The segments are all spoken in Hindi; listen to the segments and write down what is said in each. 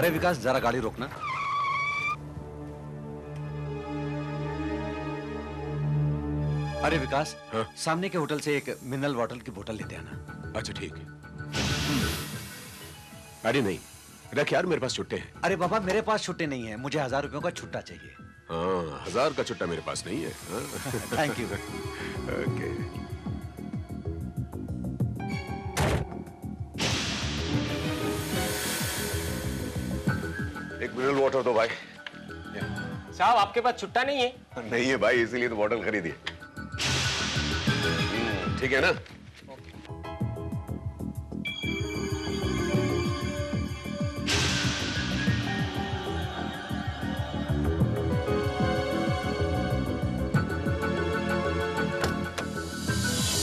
अरे विकास, जरा गाड़ी रोकना। अरे विकास, हाँ? सामने के होटल से एक मिनरल वाटर की बोतल लेते आना। अच्छा ठीक है। अरे नहीं, रख यार, मेरे पास छुट्टे हैं। अरे बाबा, मेरे पास छुट्टे नहीं है, मुझे 1000 रुपयों का छुट्टा चाहिए। हाँ, 1000 का छुट्टा मेरे पास नहीं है। Thank you. ओके। एक मिनरल वाटर दो भाई। साहब, आपके पास छुट्टा नहीं है? नहीं है भाई, इसीलिए तो बॉटल खरीदी है। ठीक है ना?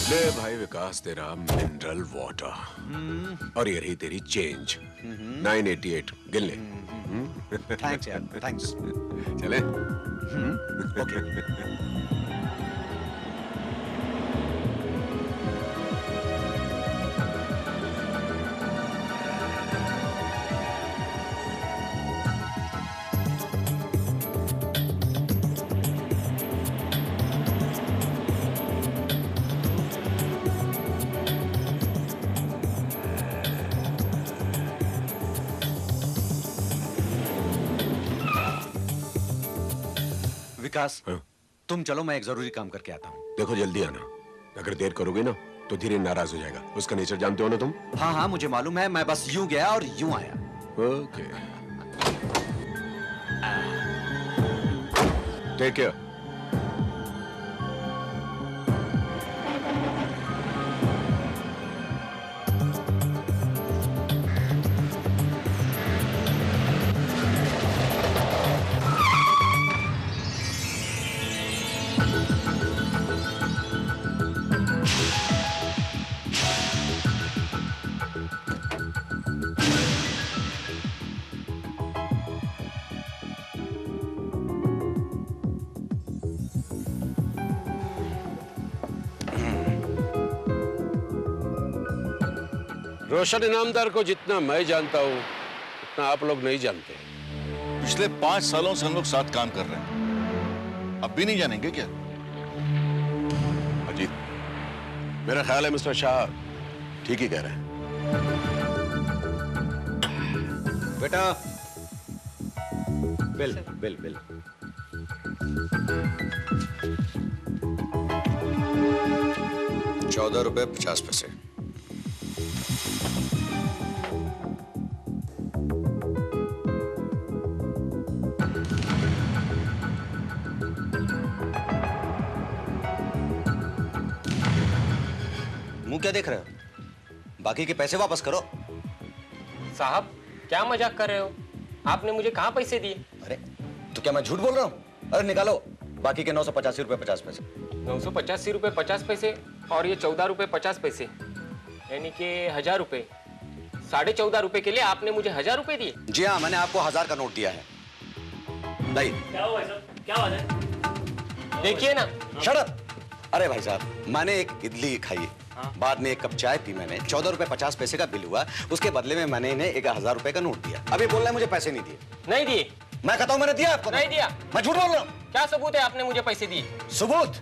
ले भाई विकास, तेरा मिनरल वाटर। और ये रही तेरी चेंज, 988। गिन ले। थैंक्स यार, थैंक्स। चले। ओके। विकास, हाँ? तुम चलो, मैं एक जरूरी काम करके आता हूँ। देखो जल्दी आना, अगर देर करोगे ना तो धीरे नाराज हो जाएगा। उसका नेचर जानते हो ना तुम? हाँ हाँ, मुझे मालूम है, मैं बस यूं गया और यूं आया। Okay. Take care. Roshan Inamdar को जितना मैं जानता हूं उतना आप लोग नहीं जानते। पिछले 5 सालों से हम लोग साथ काम कर रहे हैं, अब भी नहीं जानेंगे क्या? अजीत, मेरा ख्याल है मिस्टर शाह ठीक ही कह रहे हैं। बेटा, बिल बिल बिल। ₹14.50। मुंह क्या देख रहे हो? बाकी के पैसे वापस करो। साहब, क्या मजाक कर रहे हो? आपने मुझे कहाँ पैसे दिए? अरे तो क्या मैं झूठ बोल रहा हूँ? अरे निकालो बाकी के 985 रुपए 50 पैसे। 985 रुपये 50 पैसे और ये 14 रुपये 50 पैसे, यानी कि 1000 रुपये। 14.5 रुपये के लिए आपने मुझे 1000 रुपये दिए? जी हाँ, मैंने आपको 1000 का नोट दिया है। नहीं, क्या हुआ साहब? क्या बात है? देखिए ना। Shut up! अरे भाई साहब, मैंने एक इडली खाई, बाद में एक कप चाय पी, मैंने 14 रुपए 50 पैसे का बिल हुआ, उसके बदले में मैंने इन्हें 1000 रुपए का नोट दिया। अभी बोल रहे हैं मुझे पैसे नहीं दिए। नहीं दिए? मैं कहता हूं मैंने दिया आपको। नहीं दिया। मैं झूठ बोल रहा हूं। क्या सबूत है आपने मुझे पैसे दिए? सबूत?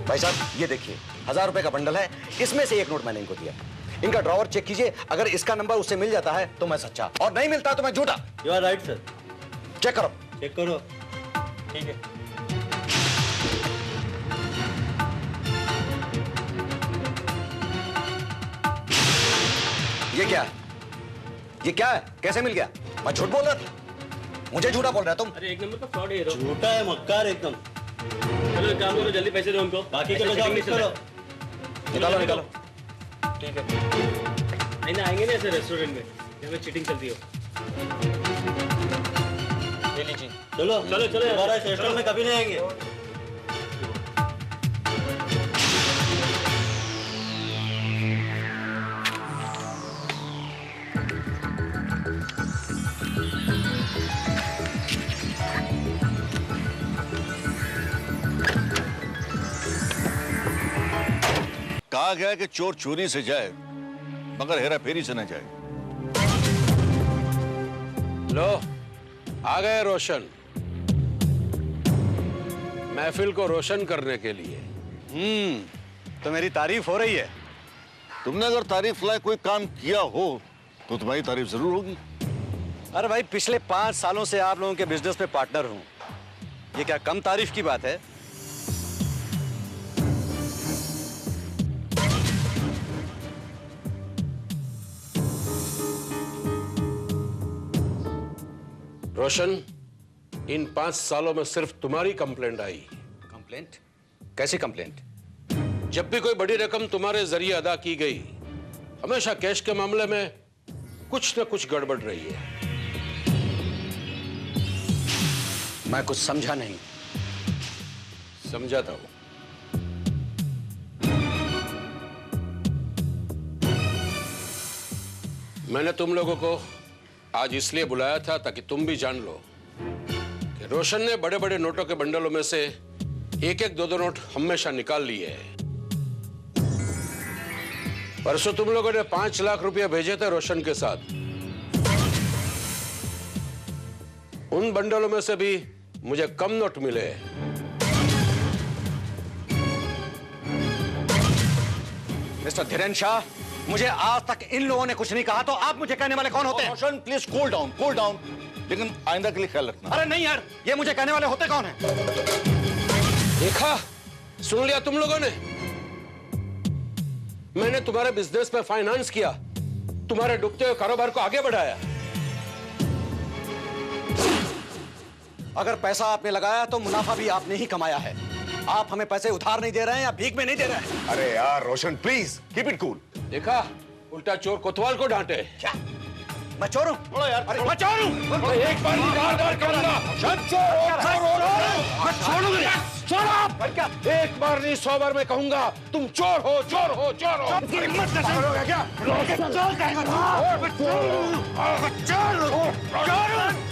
भाई साहब ये देखिए, 1000 रुपए का बंडल है, इसमें से एक नोट मैंने इनको दिया। इनका ड्रॉवर चेक कीजिए, अगर इसका नंबर उससे मिल जाता है तो मैं सच्चा, और नहीं मिलता तो मैं झूठा। You are right sir. Check करो। चेक करो। ठीक है। ये क्या है? ये क्या है? कैसे मिल गया? मैं झूठ बोल रहा था? मुझे झूठा बोल रहा है तुम? अरे एक नंबर का फ्रॉड है ये तो। झूठा है, मक्कार एकदम। चलो एक काम करो, जल्दी पैसे दो हमको, बाकी का काम मिस करो। निकालो निकालो। ठीक है। नहीं ना, आएंगे ना ऐसे रेस्टोरेंट में जहाँ पे चीटिंग चलती हो। ले लीजिए। चलो चलो चलो, हमारा रेस्टोरेंट में कभी नहीं आएंगे। कहा गया कि चोर चोरी से जाए मगर हेरा फेरी से न जाए। लो आ गए रोशन, महफिल को रोशन करने के लिए। तो मेरी तारीफ हो रही है। तुमने अगर तारीफ लायक कोई काम किया हो तो तुम्हारी तारीफ जरूर होगी। अरे भाई, पिछले 5 सालों से आप लोगों के बिजनेस में पार्टनर हूं, ये क्या कम तारीफ की बात है? रोशन, इन 5 सालों में सिर्फ तुम्हारी कंप्लेंट आई। कंप्लेंट? कैसी कंप्लेंट? जब भी कोई बड़ी रकम तुम्हारे जरिए अदा की गई, हमेशा कैश के मामले में कुछ न कुछ गड़बड़ रही है। मैं कुछ समझा नहीं। समझाता हूं। मैंने तुम लोगों को आज इसलिए बुलाया था ताकि तुम भी जान लो कि रोशन ने बड़े बड़े नोटों के बंडलों में से एक एक दो नोट हमेशा निकाल लिए हैं। परसों तुम लोगों ने 5 लाख रुपया भेजे थे रोशन के साथ। उन बंडलों में से भी मुझे कम नोट मिले। मिस्टर धीरेन्द्र शाह, मुझे आज तक इन लोगों ने कुछ नहीं कहा, तो आप मुझे कहने वाले कौन होते हैं? Roshan please cool down, cool down. लेकिन आइंदा के लिए ख्याल रखना। अरे नहीं यार, ये मुझे कहने वाले होते कौन हैं? देखा, सुन लिया तुम लोगों ने। मैंने तुम्हारे बिजनेस में फाइनेंस किया, तुम्हारे डूबते हुए कारोबार को आगे बढ़ाया। अगर पैसा आपने लगाया तो मुनाफा भी आपने ही कमाया है। आप हमें पैसे उधार नहीं दे रहे हैं या भीख में नहीं दे रहे हैं। अरे यार रोशन, प्लीज कीप इट कूल। देखा, उल्टा चोर कोतवाल को डांटे। क्या मैं चोर हूं? बोलो यार, अरे मैं चोर हूं? एक बार बार कहूंगा, एक बार नहीं 100 बार मैं कहूंगा, तुम चोर हो, चोर हो, चोर हो। हिम्मत कैसे करोगे क्या? चोर कहेगा ना?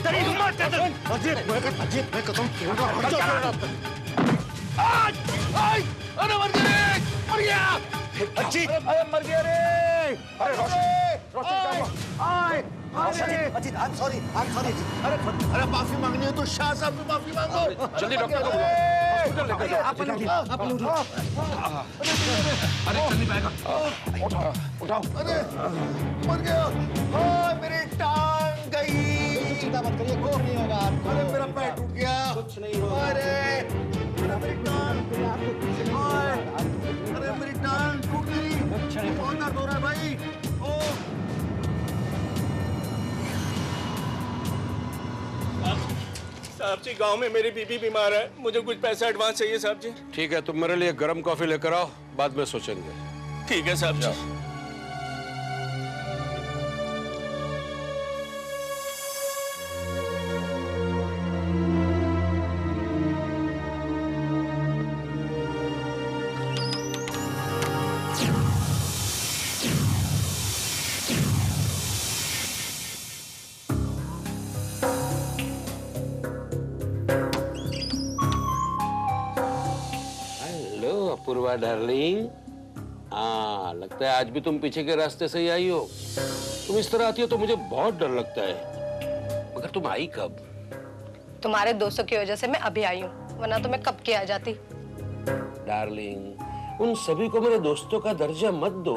तेरी हिम्मत कैसे? अजीत, मैं कसम अरे मर गए, मर गया। अजीत, अरे मर गया रे। अरे रोशन, अजीत, I'm sorry, अजीत। अरे माफी मांगनी है तो शाह साहब से माफी मांगो। जल्दी डॉक्टर को बुलाओ, हॉस्पिटल लेकर जाओ। आप अरे चल नहीं पाएगा। उठाओ। अरे मर गया। मेरी टांग गई। चिंता मत करिए, कुछ नहीं होगा आपको। अरे मेरा पैर टूट गया। कुछ नहीं होगा। अरे मेरी टांग, अरे मेरी टांग टूट गई। बहुत दर्द हो रहा है भाई। साहब जी, गांव में मेरी बीबी बीमार है, मुझे कुछ पैसा एडवांस चाहिए साहब जी। ठीक है, तुम मेरे लिए गर्म कॉफी लेकर आओ, बाद में सोचेंगे। ठीक है साहब जी। Hello Apoorva darling. हाँ, लगता है आज भी तुम पीछे के रास्ते से ही आई हो। तुम इस तरह आती हो तो मुझे बहुत डर लगता है। मगर तुम आई कब? तुम्हारे दोस्तों की वजह से मैं अभी आई हूँ, वरना तो मैं कब के आ जाती। डार्लिंग, उन सभी को मेरे दोस्तों का दर्जा मत दो।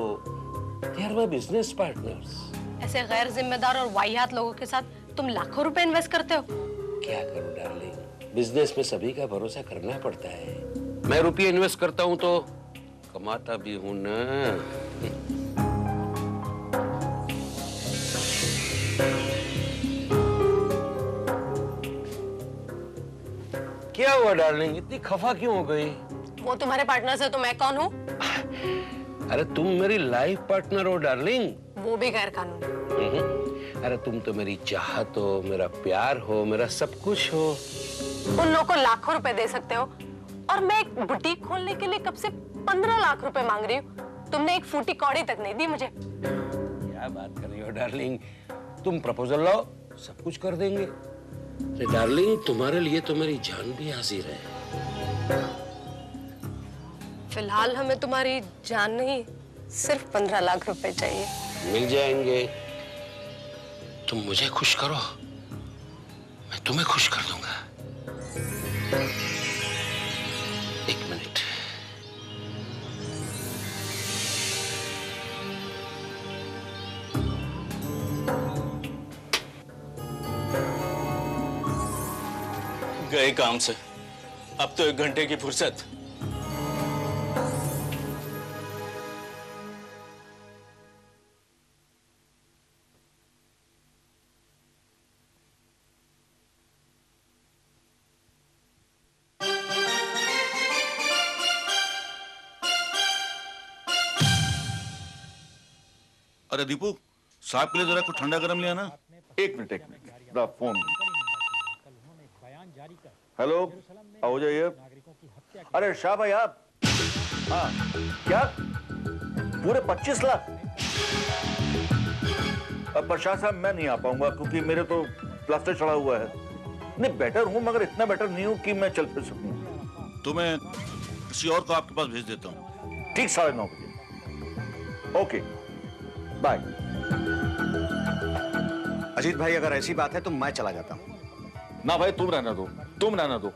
They are my business partners। ऐसे गैर जिम्मेदार और वाहियात लोगों के साथ तुम लाखों रुपए इन्वेस्ट करते हो। क्या करूं डार्लिंग, बिजनेस में सभी का भरोसा करना पड़ता है। मैं रुपये इन्वेस्ट करता हूं तो कमाता भी हूं ना। क्या हुआ डार्लिंग, इतनी खफा क्यों हो गई? वो तुम्हारे पार्टनर से तो मैं कौन हूँ? अरे तुम मेरी लाइफ पार्टनर हो डार्लिंग। वो भी गैर कानूनी। अरे तुम तो मेरी चाहत हो, मेरा प्यार हो, मेरा सब कुछ हो। उन लोगों को लाखों रुपए दे सकते हो और मैं एक बुटीक खोलने के लिए कब से 15 लाख रुपए मांग रही हूँ। तुमने एक फूटी कौड़ी तक नहीं दी मुझे। क्या बात कर रही हो डार्लिंग, तुम प्रपोजल लाओ, सब कुछ कर देंगे। अरे डार्लिंग, तुम्हारे लिए तो मेरी जान भी हाजिर है। फिलहाल हमें तुम्हारी जान नहीं, सिर्फ 15 लाख रुपए चाहिए। मिल जाएंगे। तुम मुझे खुश करो, मैं तुम्हें खुश कर दूंगा। एक मिनट। गए काम से, अब तो 1 घंटे की फुर्सत। अरे दीपू, साहब के लिए जरा कुछ ठंडा गरम ले आना। एक मिनट द फोन। हेलो, आओ जाइए। अरे शाह भाई आप? हाँ, क्या पूरे 25 लाख? अब प्रशांत साहब मैं नहीं आ पाऊंगा क्योंकि मेरे तो प्लास्टर चढ़ा हुआ है। नहीं, बेटर हूं मगर इतना बेटर नहीं हूं कि मैं चल फिर सकूं। तो मैं किसी और को आपके पास भेज देता हूं। ठीक 9:30 बजे। Okay, bye. अजीत भाई, अगर ऐसी बात है तो मैं चला जाता हूँ। ना भाई, तुम रहना दो, तुम रहना दो,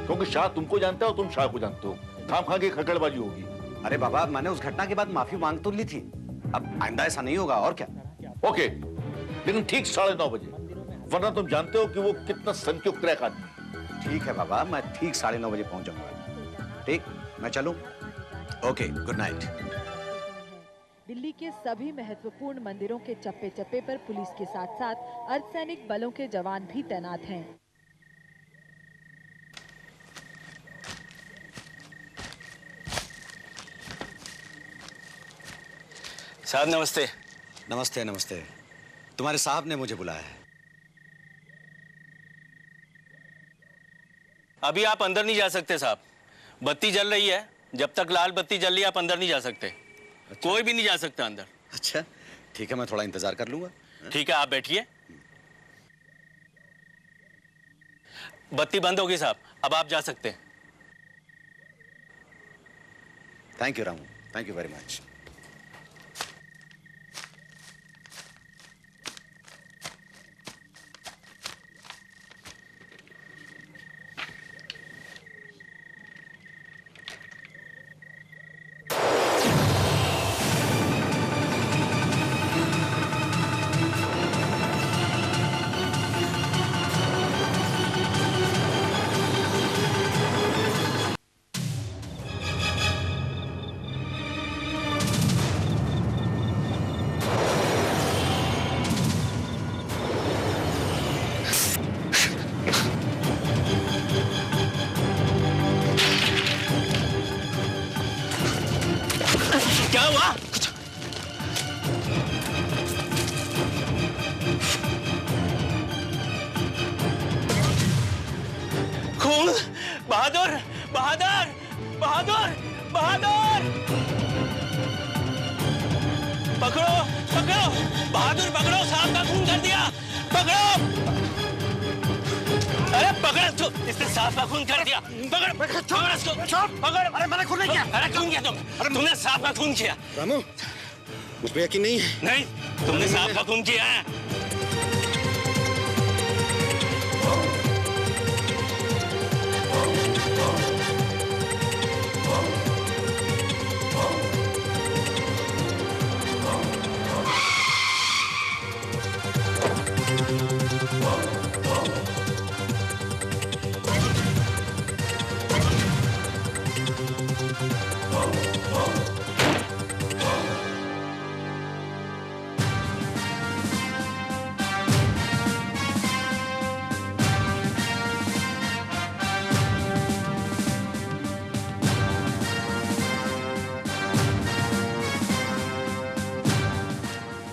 क्योंकि शाह तुमको जानता है और तुम शाह को जानते हो। खाम खा की खकड़बाजी होगी। अरे बाबा, मैंने उस घटना के बाद माफी मांग तो ली थी, अब आइंदा ऐसा नहीं होगा। और क्या? ओके, लेकिन ठीक 9:30 बजे, वरना तुम जानते हो कि वो कितना सनकी क्रैक आदमी है। ठीक है बाबा, मैं ठीक 9:30 बजे पहुंच जाऊंगा। ठीक, मैं चलूं? Okay, good night. दिल्ली के सभी महत्वपूर्ण मंदिरों के चप्पे चप्पे पर पुलिस के साथ साथ अर्धसैनिक बलों के जवान भी तैनात हैं। साहब नमस्ते। नमस्ते नमस्ते। तुम्हारे साहब ने मुझे बुलाया है। अभी आप अंदर नहीं जा सकते साहब, बत्ती जल रही है। जब तक लाल बत्ती जल रही है आप अंदर नहीं जा सकते। अच्छा। कोई भी नहीं जा सकता अंदर। अच्छा ठीक है, मैं थोड़ा इंतजार कर लूंगा। ठीक है, आप बैठिए। बत्ती बंद होगी साहब, अब आप जा सकते हैं। Thank you Ramu, thank you very much. क्या हुआ? खून! बहादुर! बहादुर! बहादुर! बहादुर! पकड़ो! पकड़ो! बहादुर पकड़ो! साहब का खून कर दिया! पकड़ो! अरे पकड़ तो, इसने साहब का खून कर दिया। पकड़! पकड़ इसको! पकड़! अरे मैंने खून नहीं किया। अरे खून किया तुमने साहब का खून किया। रामू, मुझ पे यकीन नहीं है। नहीं, तुमने साहब का खून किया है।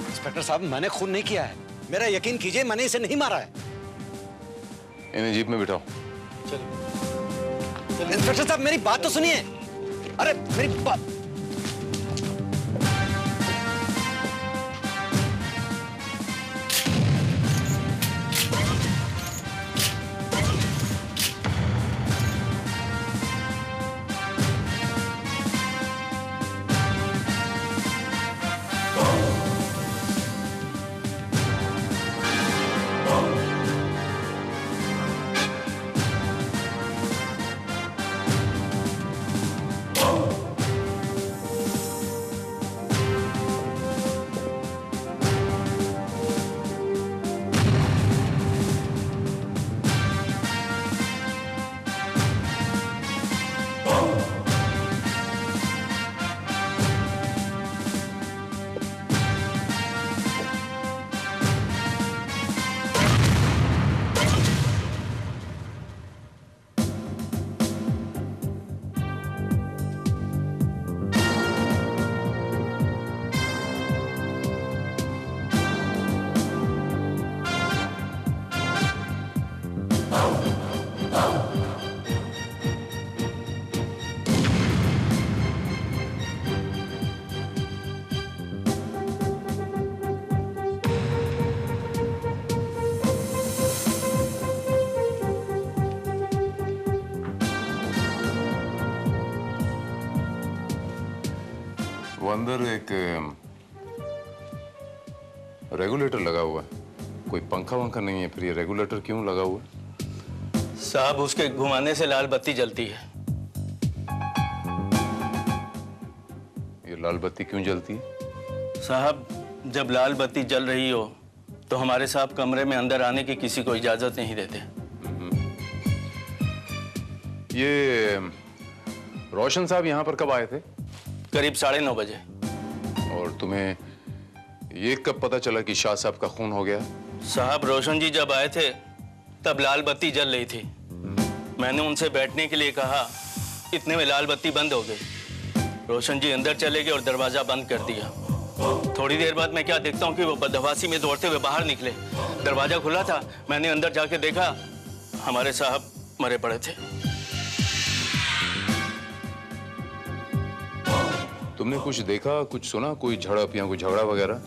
इंस्पेक्टर साहब, मैंने खून नहीं किया है। मेरा यकीन कीजिए, मैंने इसे नहीं मारा है। इन्हें जीप में बिठाओ। इंस्पेक्टर साहब, मेरी बात तो सुनिए। अरे मेरी बात। अंदर एक रेगुलेटर लगा हुआ है, कोई पंखा वंखा नहीं है, फिर ये रेगुलेटर क्यों लगा हुआ है? साहब उसके घुमाने से लाल बत्ती जलती है। ये लाल बत्ती क्यों जलती है? साहब जब लाल बत्ती जल रही हो तो हमारे साहब कमरे में अंदर आने की किसी को इजाजत नहीं देते। ये रोशन साहब यहाँ पर कब आए थे? करीब 9:30 बजे। और तुम्हें ये कब पता चला कि शाह साहब का खून हो गया? साहब रोशन जी जब आए थे तब लाल बत्ती जल रही थी। मैंने उनसे बैठने के लिए कहा, इतने में लाल बत्ती बंद हो गई। रोशन जी अंदर चले गए और दरवाजा बंद कर दिया। थोड़ी देर बाद मैं क्या देखता हूँ कि वो बदहवासी में दौड़ते हुए बाहर निकले। दरवाजा खुला था, मैंने अंदर जाके देखा, हमारे साहब मरे पड़े थे। तुमने कुछ देखा, कुछ सुना, कोई झड़प या कोई झगड़ा वगैरह?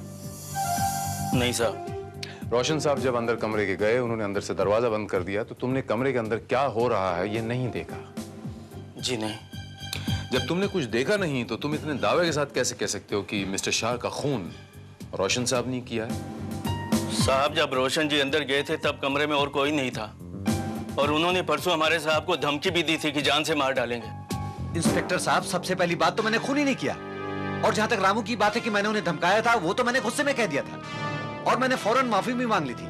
नहीं साहब। रोशन साहब जब अंदर कमरे के गए, उन्होंने अंदर से दरवाजा बंद कर दिया, तो तुमने कमरे के अंदर क्या हो रहा है ये नहीं देखा? जी नहीं। जब तुमने कुछ देखा नहीं तो तुम इतने दावे के साथ कैसे कह सकते हो कि मिस्टर शाह का खून रोशन साहब ने किया है? साहब जब रोशन जी अंदर गए थे तब कमरे में और कोई नहीं था, और उन्होंने परसों हमारे साहब को धमकी भी दी थी कि जान से मार डालेंगे। इंस्पेक्टर साहब, सबसे पहली बात तो मैंने खून ही नहीं किया, और जहां तक रामू की बात है कि मैंने उन्हें धमकाया था, वो तो मैंने गुस्से में कह दिया था, और मैंने फौरन माफी भी मांग ली थी।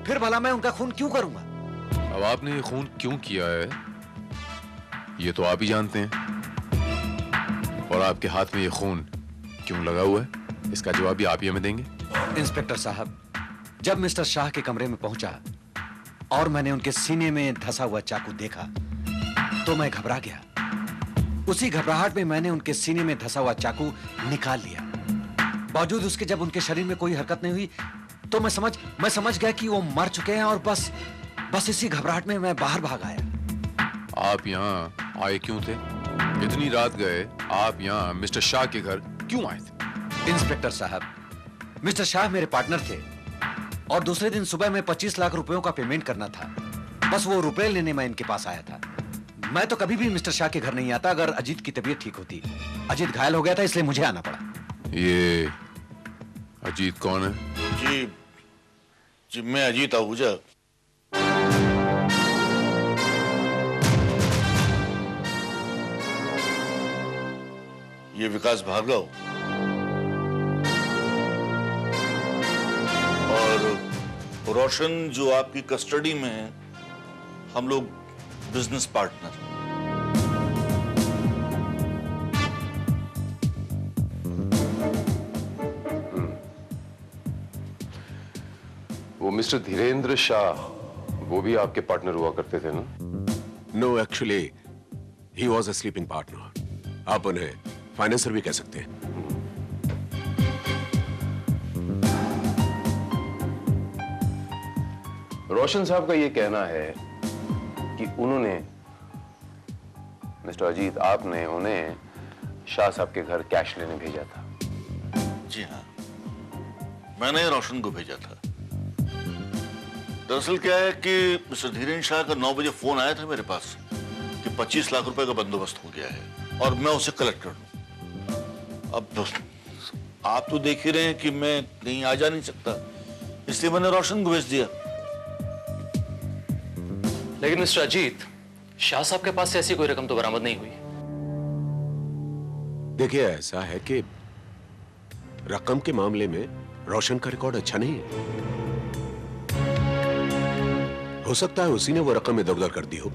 फिर भला मैं उनका खून क्यों करूंगा? अब आपने ये खून क्यों किया है ये तो आप ही जानते हैं, और आपके हाथ में ये खून क्यों लगा हुआ है इसका जवाब भी आप ही हमें देंगे। इंस्पेक्टर साहब, जब मिस्टर शाह के कमरे में पहुंचा और मैंने उनके सीने में धंसा हुआ चाकू देखा तो मैं घबरा गया। उसी घबराहट में मैंने उनके सीने में धंसा हुआ चाकू निकाल लिया। बावजूद उसके जब उनके शरीर में कोई हरकत नहीं हुई तो मैं समझ गया कि वो मर चुके हैं, और बस इसी घबराहट में मैं बाहर भाग आया। आप यहाँ आए क्यों थे? इतनी रात गए आप यहाँ मिस्टर शाह के घर क्यों आए थे? इंस्पेक्टर साहब, मिस्टर शाह मेरे पार्टनर थे, और दूसरे दिन सुबह में 25 लाख रुपयों का पेमेंट करना था। बस वो रुपए लेने मैं इनके पास आया था। मैं तो कभी भी मिस्टर शाह के घर नहीं आता अगर अजीत की तबीयत ठीक होती। अजीत घायल हो गया था, इसलिए मुझे आना पड़ा। ये अजीत कौन है? जी मैं अजीत आहूजा। ये विकास भार्गव और रोशन जो आपकी कस्टडी में है, हम लोग बिजनेस पार्टनर। वो मिस्टर धीरेन्द्र शाह, वो भी आपके पार्टनर हुआ करते थे ना? No, actually he was a sleeping partner. आप उन्हें फाइनेंसर भी कह सकते हैं। रोशन साहब का ये कहना है कि उन्होंने, मिस्टर अजीत, आपने उन्हें शाह साहब के घर कैश लेने भेजा था। जी हाँ, मैंने रोशन को भेजा था। दरअसल क्या है कि मिस्टर धीरेन्द्र शाह का 9 बजे फोन आया था मेरे पास कि 25 लाख रुपए का बंदोबस्त हो गया है और मैं उसे कलेक्ट कर दूं। अब आप तो देख ही रहे हैं कि मैं कहीं आ जा नहीं सकता, इसलिए मैंने रोशन को भेज दिया। लेकिन मिस्टर अजीत, शाह साहब के पास से ऐसी कोई रकम तो बरामद नहीं हुई। देखिए, ऐसा है कि रकम के मामले में रोशन का रिकॉर्ड अच्छा नहीं है। हो सकता है उसी ने वो रकम इधर उधर कर दी हो।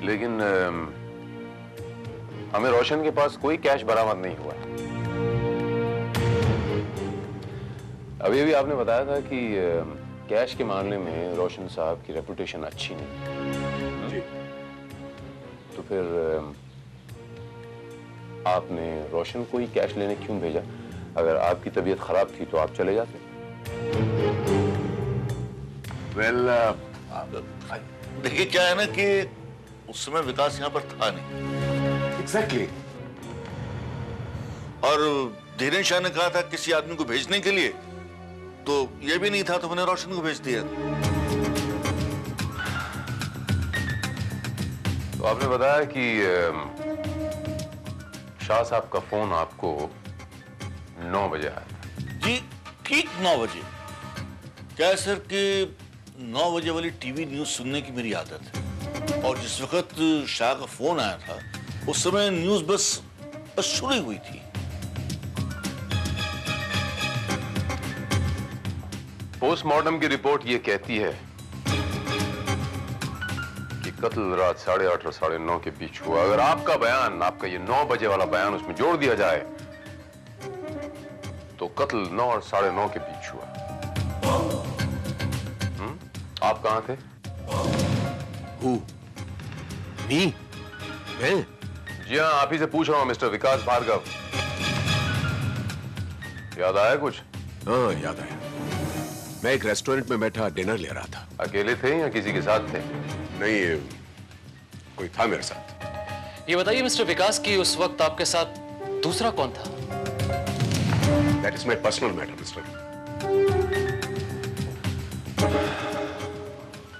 लेकिन हमें रोशन के पास कोई कैश बरामद नहीं हुआ। अभी अभी आपने बताया था कि कैश के मामले में रोशन साहब की रेपुटेशन अच्छी नहीं। जी। तो फिर आपने रोशन को ही कैश लेने क्यों भेजा? अगर आपकी तबीयत खराब थी तो आप चले जाते। वेल, देखिए क्या है ना कि उस समय विकास यहाँ पर था नहीं। एग्जैक्टली। और धीरेन्द्र शाह ने कहा था किसी आदमी को भेजने के लिए, तो ये भी नहीं था, तो मैंने रोशन को भेज दिया। तो आपने बताया कि शाह साहब का फोन आपको 9 बजे आया था। जी ठीक 9 बजे। क्या है सर कि 9 बजे वाली टीवी न्यूज सुनने की मेरी आदत है, और जिस वक्त शाह का फोन आया था उस समय न्यूज बस शुरू ही हुई थी। पोस्टमार्टम की रिपोर्ट ये कहती है कि कत्ल रात 8:30 और 9:30 के बीच हुआ। अगर आपका बयान, आपका ये 9 बजे वाला बयान उसमें जोड़ दिया जाए तो कत्ल 9 और 9:30 के बीच हुआ। आप कहां थे? मैं? जी हाँ, आप ही से पूछ रहा हूं मिस्टर विकास भार्गव। याद आया कुछ? हाँ, याद आया। मैं एक रेस्टोरेंट में बैठा डिनर ले रहा था। अकेले थे या किसी के साथ थे? नहीं, कोई था मेरे साथ। ये बताइए मिस्टर विकास कि उस वक्त आपके साथ दूसरा कौन था? That is my personal matter, mister.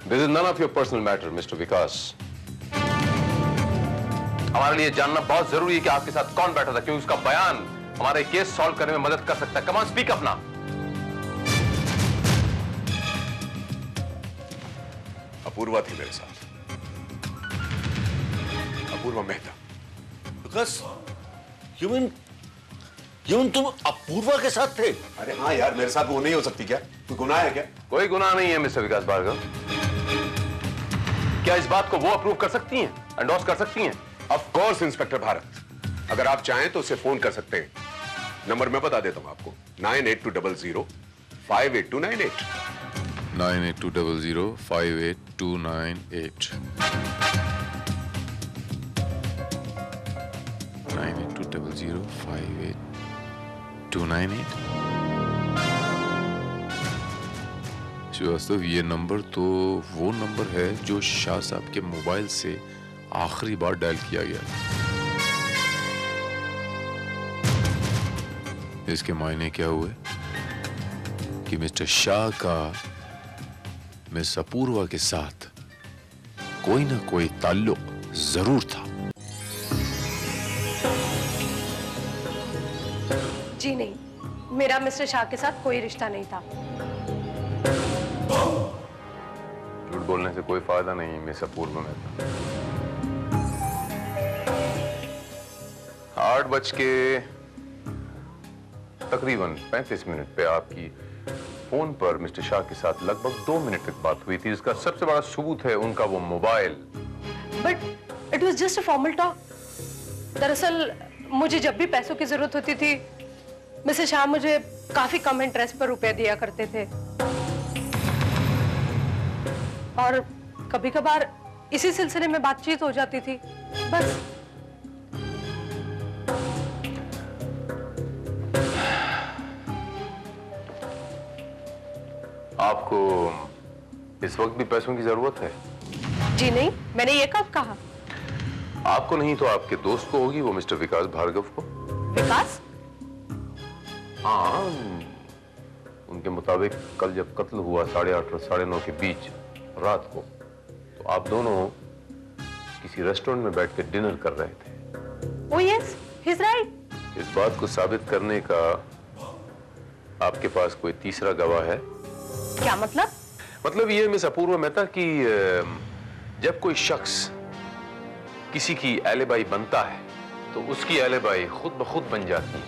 This is none of your personal matter, Mr. विकास। हमारे लिए जानना बहुत जरूरी है कि आपके साथ कौन बैठा था, क्योंकि उसका बयान हमारे केस सॉल्व करने में मदद कर सकता है। कम ऑन, स्पीक अप ना। अपूर्वा थी मेरे साथ। अपूर्वा मेहता। विकास, you mean तुम अपूर्वा के साथ थे? अरे हाँ यार, मेरे साथ वो नहीं हो सकती क्या? कोई गुनाह है क्या? कोई गुनाह नहीं है मिस्टर विकास भार्गव। क्या इस बात को वो अप्रूव कर सकती हैं, एंडोर्स कर सकती हैं? ऑफ कोर्स इंस्पेक्टर भारत, अगर आप चाहें तो उसे फोन कर सकते हैं। नंबर मैं बता देता हूं आपको, 9820058298। 9820058298। 9820058298। श्रीवास्तव, ये नंबर तो वो नंबर है जो शाह साहब के मोबाइल से आखिरी बार डायल किया गया। इसके मायने क्या हुए कि मिस्टर शाह का मिस अपूर्वा के साथ कोई ना कोई ताल्लुक जरूर था। जी नहीं, मेरा मिस्टर शाह के साथ कोई रिश्ता नहीं था। झूठ बोलने से कोई फायदा नहीं मिस अपूर्वा में। 8:00 तकरीबन 35 मिनट पे आपकी फोन पर मिस्टर शाह के साथ लगभग 2 मिनट तक बात हुई थी। इसका सबसे बड़ा सबूत है उनका वो mobile. But it was just a formal talk. दरअसल मुझे जब भी पैसों की जरूरत होती थी, मिस्टर शाह मुझे काफी कम इंटरेस्ट पर रुपए दिया करते थे, और कभी कभार इसी सिलसिले में बातचीत हो जाती थी, बस। आपको इस वक्त भी पैसों की जरूरत है? जी नहीं, मैंने ये कब कहा? आपको नहीं तो आपके दोस्त को होगी, वो मिस्टर विकास भार्गव को। विकास? हाँ, उनके मुताबिक कल जब कत्ल हुआ 8:30 और 9:30 के बीच रात को, तो आप दोनों किसी रेस्टोरेंट में बैठ कर डिनर कर रहे थे। Oh yes, he's right. इस बात को साबित करने का आपके पास कोई तीसरा गवाह है? क्या मतलब? मतलब ये मिस अपूर्वा मेहता कि जब कोई शख्स किसी की एलिबाई बनता है तो उसकी एलिबाई खुद ब खुद बन जाती है।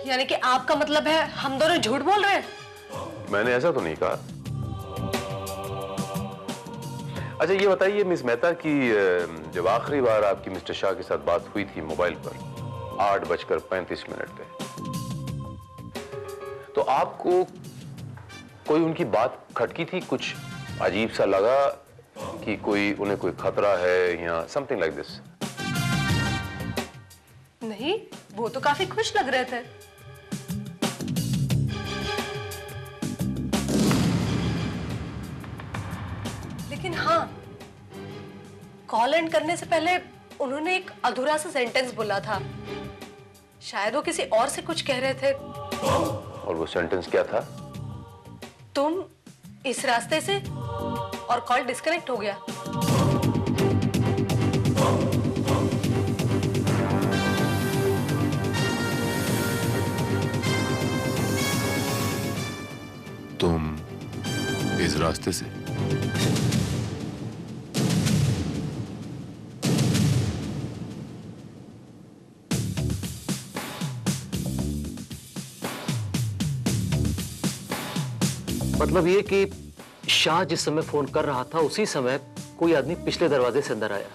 यानी कि आपका मतलब है हम दोनों झूठ बोल रहे हैं? मैंने ऐसा तो नहीं कहा। अच्छा ये बताइए मिस मेहता कि जब आखिरी बार आपकी मिस्टर शाह के साथ बात हुई थी मोबाइल पर 8:35 पे, तो आपको कोई उनकी बात खटकी थी? कुछ अजीब सा लगा कि उन्हें कोई खतरा है या समथिंग लाइक दिस? नहीं, वो तो काफी खुश लग रहे थे। लेकिन हाँ, कॉल एंड करने से पहले उन्होंने एक अधूरा सा सेंटेंस बोला था। शायद वो किसी और से कुछ कह रहे थे। और वो सेंटेंस क्या था? तुम इस रास्ते से और कॉल डिस्कनेक्ट हो गया। तुम इस रास्ते से? मतलब ये कि शाह जिस समय फोन कर रहा था उसी समय कोई आदमी पिछले दरवाजे से अंदर आया।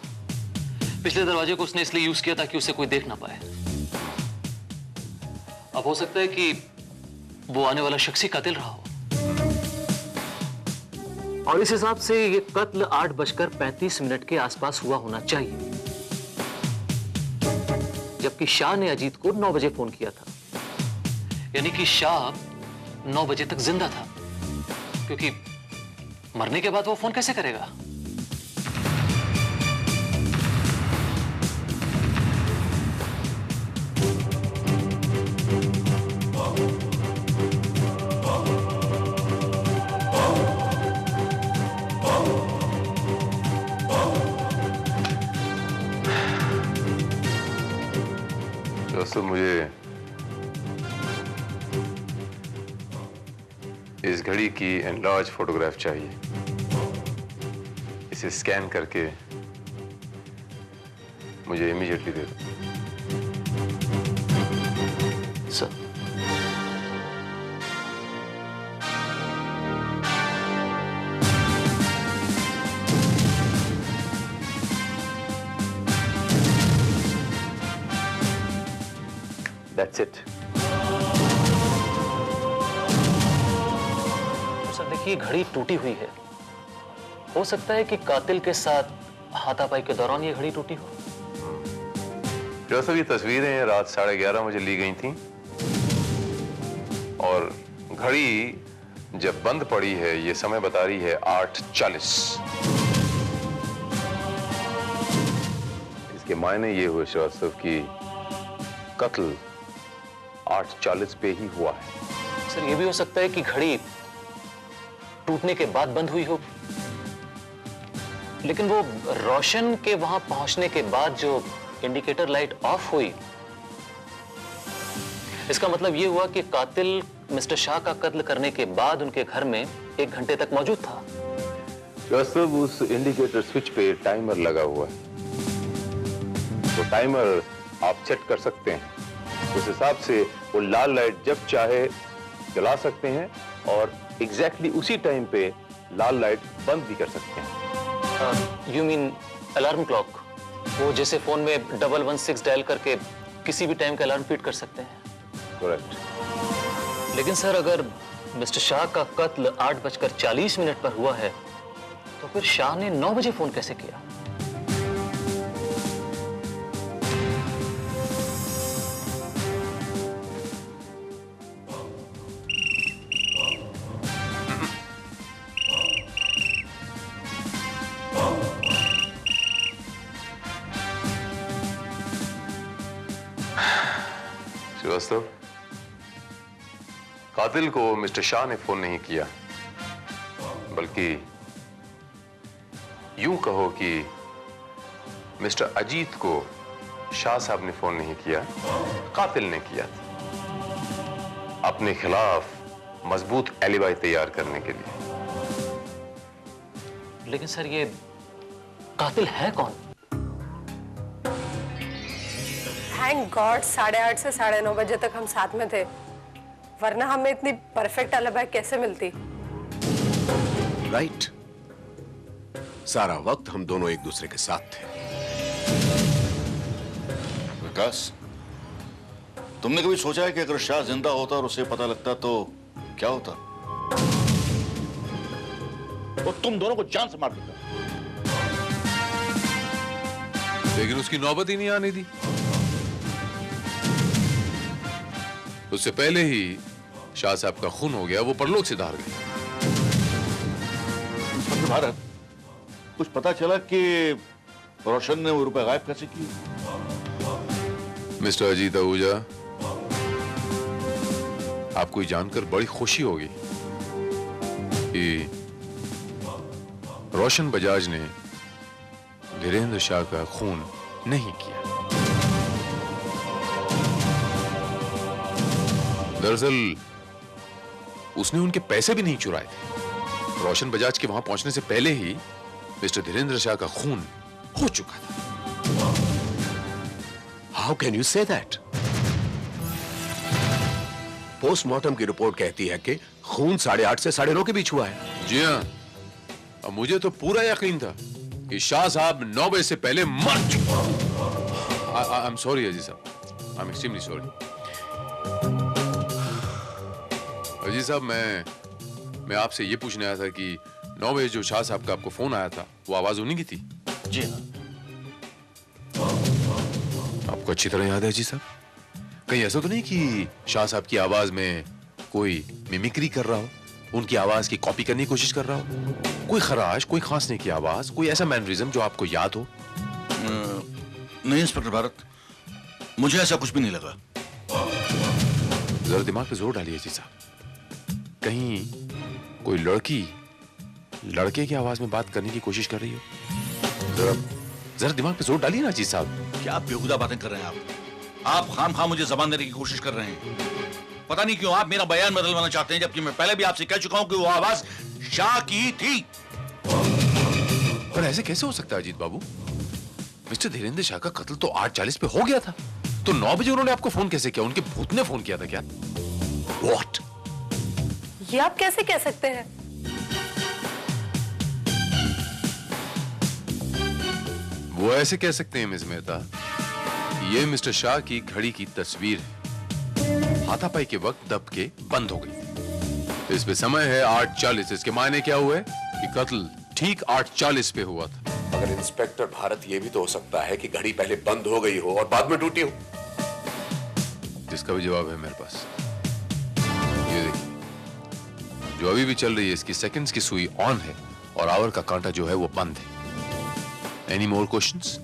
पिछले दरवाजे को उसने इसलिए यूज किया ताकि उसे कोई देख ना पाए। अब हो सकता है कि वो आने वाला शख्स ही कातिल रहा हो, और इस हिसाब से ये कत्ल 8:35 के आसपास हुआ होना चाहिए, जबकि शाह ने अजीत को 9 बजे फोन किया था। यानी कि शाह 9 बजे तक जिंदा था, क्योंकि मरने के बाद वो फोन कैसे करेगा? दोस्तों, मुझे इस घड़ी की एनलार्ज फोटोग्राफ चाहिए। इसे स्कैन करके मुझे इमीडिएटली दे दो। Sir, That's it. सर देखिए, घड़ी टूटी हुई है। हो सकता है कि कातिल के साथ हाथापाई के दौरान ये घड़ी टूटी हो। जो सब ये तस्वीरें रात 11:30 बजे ली गई थी, और घड़ी जब बंद पड़ी है ये समय बता रही है 8:40। इसके मायने ये हुए श्रीवास्तव की कत्ल 8:40 पे ही हुआ है। सर, ये भी हो सकता है कि घड़ी टूटने के बाद बंद हुई हो, लेकिन वो रोशन के वहां पहुंचने के बाद जो इंडिकेटर लाइट ऑफ हुई, इसका मतलब ये हुआ कि कातिल मिस्टर शाह का कत्ल करने के बाद उनके घर में 1 घंटे तक मौजूद था। श्रीवास्तव, उस इंडिकेटर स्विच पे टाइमर लगा हुआ है, तो टाइमर आप सेट कर सकते हैं। उस हिसाब से वो लाल लाइट जब चाहे जला सकते हैं, और एग्जैक्टली उसी टाइम पे लाल लाइट बंद भी कर सकते हैं। यू मीन अलार्म क्लॉक, वो जैसे फोन में 116 डायल करके किसी भी टाइम का अलार्म फीड कर सकते हैं। करेक्ट। लेकिन सर, अगर मिस्टर शाह का कत्ल 8:40 पर हुआ है, तो फिर शाह ने 9 बजे फोन कैसे किया? श्रीवास्तव, कातिल को मिस्टर शाह ने फोन नहीं किया, बल्कि यूं कहो कि मिस्टर अजीत को शाह साहब ने फोन नहीं किया, कातिल ने किया था, अपने खिलाफ मजबूत एलिबाई तैयार करने के लिए। लेकिन सर, ये कातिल है कौन? थैंक गॉड 8:30 से 9:30 बजे तक हम साथ में थे, वरना हमें इतनी परफेक्ट अलिबी कैसे मिलती। राइट। सारा वक्त हम दोनों एक दूसरे के साथ थे। विकास, तुमने कभी सोचा है कि अगर शाह जिंदा होता और उसे पता लगता तो क्या होता? वो तुम दोनों को जान से मार देता। लेकिन उसकी नौबत ही नहीं आने दी। उससे पहले ही शाह साहब का खून हो गया, वो परलोक से धार गए। भारत, कुछ पता चला कि रोशन ने वो रुपए गायब कैसे किए? मिस्टर अजीत आहूजा, आपको जानकर बड़ी खुशी होगी कि रोशन बजाज ने धीरेन्द्र शाह का खून नहीं किया। दरअसल उसने उनके पैसे भी नहीं चुराए थे। रोशन बजाज के वहां पहुंचने से पहले ही मिस्टर धीरेन्द्र शाह का खून हो चुका था। How can you say that? Postmortem की रिपोर्ट कहती है कि खून 8:30 से 9:30 के बीच हुआ है। जी हाँ, अब मुझे तो पूरा यकीन था कि शाह साहब 9 बजे से पहले मर चुके। आई एम सॉरी अजीज साहब, आई एम एक्सट्रीमली सॉरी। अजीज साहब, मैं आपसे ये पूछने आया था कि 9 बजे जो शाह साहब का आपको फोन आया था, वो आवाज उन्हीं की थी? जी हाँ। आपको अच्छी तरह याद है अजीज साहब? कहीं ऐसा तो नहीं कि शाह साहब की आवाज में कोई मिमिक्री कर रहा हो, उनकी आवाज की कॉपी करने की कोशिश कर रहा हो? कोई खराश, कोई खांसने की आवाज, कोई ऐसा मैनरिज्म जो आपको याद हो? नहीं इंस्पेक्टर भारत, मुझे ऐसा कुछ भी नहीं लगा। जरा दिमाग पे जोर डालिए जी साहब, कहीं कोई लड़की लड़के की आवाज में बात करने की कोशिश कर रही हो? जरा दिमाग पे जोर डालिए ना जी साहब। क्या बेहुदा बातें कर रहे हैं आप खामखा मुझे जबान देने की कोशिश कर रहे हैं। पता नहीं क्यों आप मेरा बयान बदलवाना चाहते हैं, जबकि मैं पहले भी आपसे कह चुका हूं कि वो आवाज शाह की थी। पर ऐसे कैसे हो सकता है अजीत बाबू? मिस्टर धीरेन्द्र शाह का कत्ल तो 8:40 पे हो गया था, तो 9 बजे उन्होंने आपको फोन कैसे किया? उनके भूत ने फोन किया था क्या? What? ये आप कैसे कह सकते हैं? वो ऐसे कह सकते हैं मिस मेहता, ये मिस्टर शाह की घड़ी की तस्वीर है। हाथापाई के वक्त दब के बंद हो गई। इस पे समय है 8:40। इसके मायने क्या हुए कि कत्ल ठीक 8:40 पे हुआ था। मगर इंस्पेक्टर भारत, ये भी तो हो सकता है कि घड़ी पहले बंद हो गई हो और बाद में टूटी हो। जिसका भी जवाब है मेरे पास। ये देखिए, जो अभी भी चल रही है, इसकी सेकंड्स की सुई ऑन है और आवर का कांटा जो है वो बंद है। Any more questions?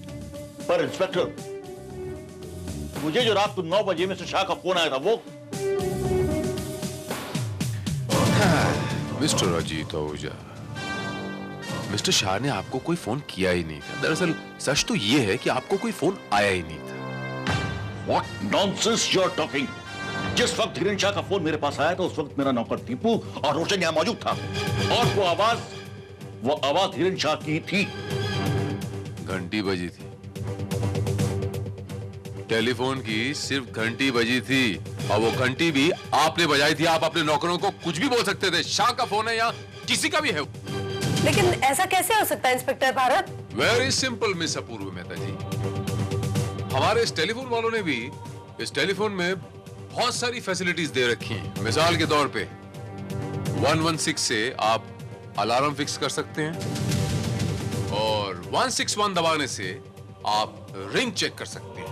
पर इंस्पेक्टर, मुझे जो रात को 9 बजे मिस्टर शाह का फोन आया था वो मिस्टर अजीत आहूजा, मिस्टर शाह ने आपको कोई फोन किया ही नहीं था। दरअसल सच तो यह है कि आपको कोई फोन आया ही नहीं था। What nonsense you are talking? जिस वक्त धीरेन्द्र शाह का फोन मेरे पास आया था, उस वक्त मेरा नौकर दीपू और रोशन यहां मौजूद था, और वो आवाज धीरेन्द्र शाह की थी। घंटी बजी थी, टेलीफोन की सिर्फ घंटी बजी थी, और वो घंटी भी आपने बजाई थी। आप अपने नौकरों को कुछ भी बोल सकते थे, शाह का फोन है या किसी का भी है। लेकिन ऐसा कैसे हो सकता है inspector Bharat? Very simple miss Apoorv Mehta ji, हमारे इस टेलीफोन वालों ने भी इस टेलीफोन में बहुत सारी फैसिलिटीज दे रखी हैं। मिसाल के तौर पे 116 से आप अलार्म फिक्स कर सकते हैं, और 161 दबाने से आप रिंग चेक कर सकते हैं।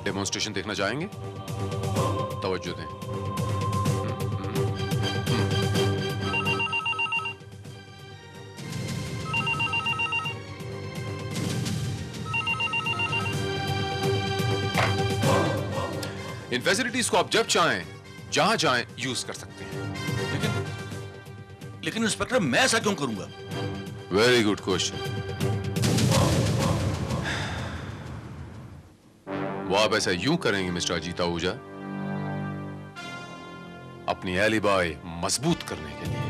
डेमोन्स्ट्रेशन देखना चाहेंगे? तवज्जो दें। इन फैसिलिटीज को आप जब चाहें, जहां चाहें यूज कर सकते हैं। लेकिन इंस्पेक्टर, मैं ऐसा क्यों करूंगा? Very good question. वो आप ऐसा यूं करेंगे मिस्टर अजीत आहूजा, अपनी एलिबाई मजबूत करने के लिए।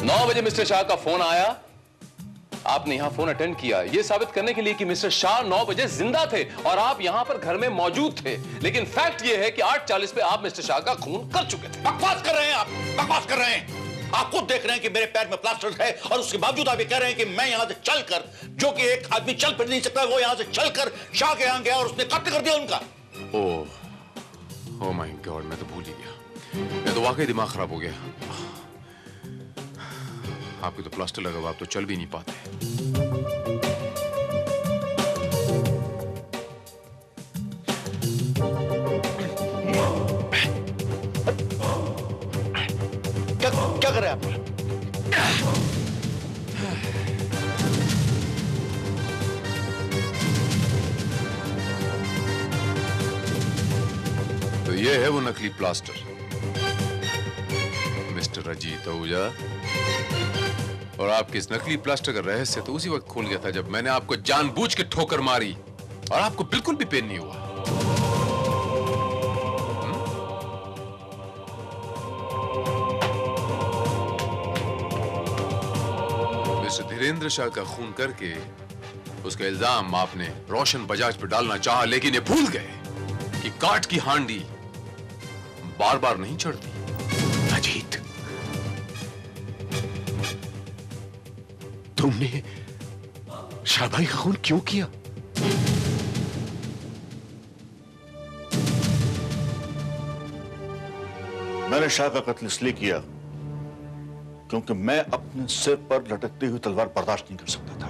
9 बजे मिस्टर शाह का फोन आया, आपने यहां फोन अटेंड किया, यह साबित करने के लिए कि मिस्टर शाह 9 बजे जिंदा थे और आप यहां पर घर में मौजूद थे। लेकिन फैक्ट यह है कि 8:40 पे आप मिस्टर शाह का खून कर चुके थे। बकवास कर रहे हैं आप, बकवास कर रहे हैं। आप खुद देख रहे हैं कि मेरे पैर में प्लास्टर है, और उसके बावजूद आप ये कह रहे हैं कि मैं यहां से चलकर, जो कि एक आदमी चल फिर नहीं सकता, वो यहां से चलकर शाह के यहां गया और उसने कत्ल कर दिया उनका। ओह माय गॉड, मैं तो भूल ही गया। मैं तो वाकई दिमाग खराब हो गया। आपके तो प्लास्टर लगा हुआ, आप तो चल भी नहीं पाते। क्या कर रहे हैं आप? तो ये है वो नकली प्लास्टर मिस्टर अजीत आहूजा। और आपके इस नकली प्लास्टर का रहस्य तो उसी वक्त खुल गया था जब मैंने आपको जानबूझ के ठोकर मारी और आपको बिल्कुल भी पेन नहीं हुआ। मिस्टर धीरेन्द्र शाह का खून करके उसका इल्जाम आपने रोशन बजाज पर डालना चाहा, लेकिन ये भूल गए कि काठ की हांडी बार बार नहीं चढ़ती। अजीत, तुमने शाहभाई का खून क्यों किया? मैंने शाह का कत्ल इसलिए किया क्योंकि मैं अपने सिर पर लटकती हुई तलवार बर्दाश्त नहीं कर सकता था।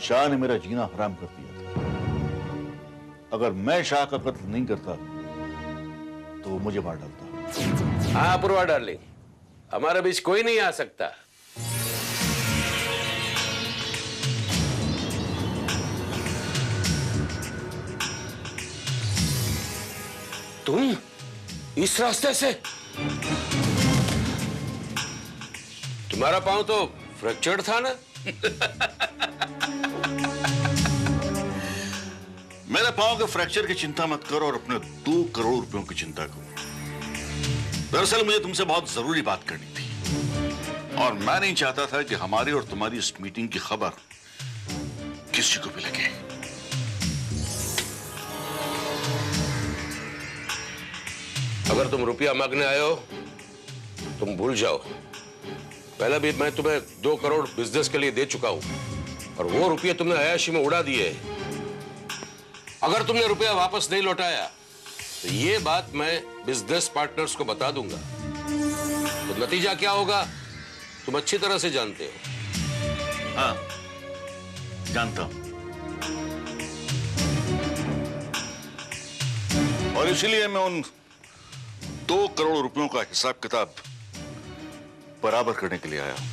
शाह ने मेरा जीना हराम कर दिया था। अगर मैं शाह का कत्ल नहीं करता तो वो मुझे मार डालता। हाँ अपूर्वा डार्लिंग, हमारे बीच कोई नहीं आ सकता। तुम इस रास्ते से? तुम्हारा पांव तो फ्रैक्चर्ड था ना? मेरे पांव के फ्रैक्चर की चिंता मत करो और अपने 2 करोड़ रुपयों की चिंता करो। दरअसल मुझे तुमसे बहुत जरूरी बात करनी थी और मैं नहीं चाहता था कि हमारी और तुम्हारी इस मीटिंग की खबर किसी को भी लगे। अगर तुम रुपया मांगने आए हो तुम भूल जाओ। पहले भी मैं तुम्हें 2 करोड़ बिजनेस के लिए दे चुका हूं और वो रुपये तुमने अयाशी में उड़ा दिए। अगर तुमने रुपया वापस नहीं लौटाया तो ये बात मैं बिजनेस पार्टनर्स को बता दूंगा। तो नतीजा क्या होगा तुम अच्छी तरह से जानते हो। हाँ, जानता हूं। और इसीलिए मैं उन 2 करोड़ रुपयों का हिसाब किताब बराबर करने के लिए आया हूं।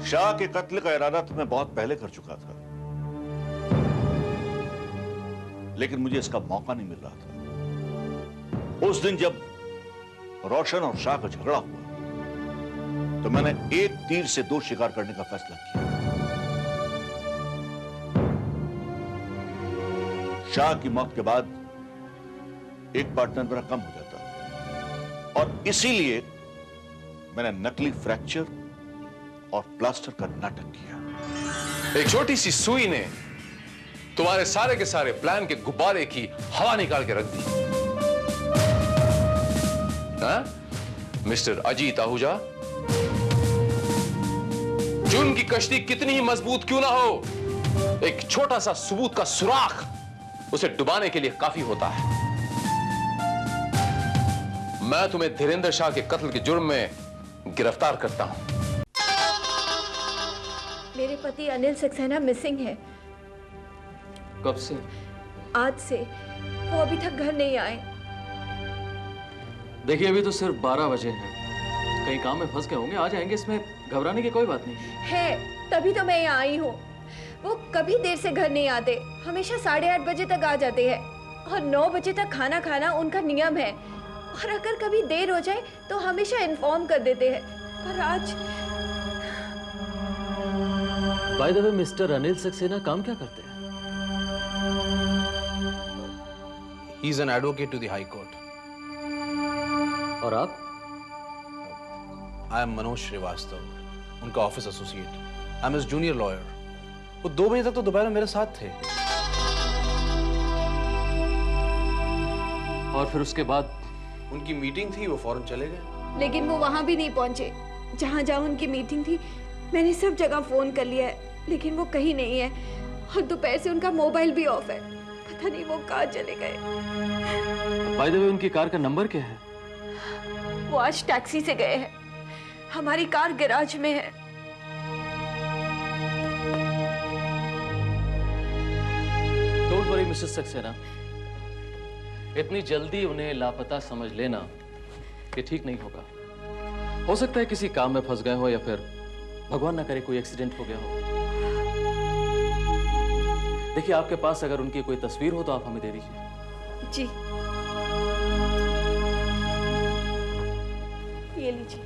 शाह के कत्ल का इरादा तो मैं बहुत पहले कर चुका था, लेकिन मुझे इसका मौका नहीं मिल रहा था। उस दिन जब रोशन और शाह का झगड़ा हुआ तो मैंने एक तीर से 2 शिकार करने का फैसला किया। शाह की मौत के बाद एक पार्टनर मेरा कम हो जाता और इसीलिए मैंने नकली फ्रैक्चर और प्लास्टर का नाटक किया। एक छोटी सी सुई ने तुम्हारे सारे के सारे प्लान के गुब्बारे की हवा निकाल के रख दी। हाँ? मिस्टर अजीत आहूजा, जुर्म की कश्ती कितनी ही मजबूत क्यों ना हो, एक छोटा सा सबूत का सुराख उसे डुबाने के लिए काफी होता है। मैं तुम्हें धीरेन्द्र शाह के कत्ल के जुर्म में गिरफ्तार करता हूं। मेरे पति अनिल सक्सेना मिसिंग है। कब से? आज से। वो अभी तक घर नहीं आए। देखिए अभी तो सिर्फ 12 बजे हैं, कहीं काम में फंस गए होंगे, आ जाएंगे, इसमें घबराने की कोई बात नहीं है। तभी तो मैं यहाँ आई हूँ। वो कभी देर से घर नहीं आते, हमेशा 8:30 बजे तक आ जाते हैं और 9 बजे तक खाना खाना उनका नियम है। और अगर कभी देर हो जाए तो हमेशा इन्फॉर्म कर देते हैं। पर आज by the way mister Anil Saxena काम क्या करते हैं? He is an advocate to the High Court. और आप? I am मनोज श्रीवास्तव, उनका office associate. I am his junior lawyer. वो 2 बजे तक तो दोपहर में मेरे साथ थे। और फिर उसके बाद? उनकी मीटिंग थी, वो फौरन चले गए। लेकिन वो वहां भी नहीं पहुंचे। जहां जहां उनकी मीटिंग थी मैंने सब जगह फोन कर लिया है, लेकिन वो कहीं नहीं है। और दोपहर से उनका मोबाइल भी ऑफ है। पता नहीं वो कहाँ चले गए। बाय द वे, उनकी कार का नंबर क्या है? वो आज टैक्सी से गए हैं। हमारी कार गैराज में है। डोंट वरी मिसेस सक्सेना, इतनी जल्दी उन्हें लापता समझ लेना ये ठीक नहीं होगा। हो सकता है किसी काम में फंस गए हो या फिर भगवान ना करे कोई एक्सीडेंट हो गया हो। देखिए, आपके पास अगर उनकी कोई तस्वीर हो तो आप हमें दे दीजिए। जी, ये लीजिए।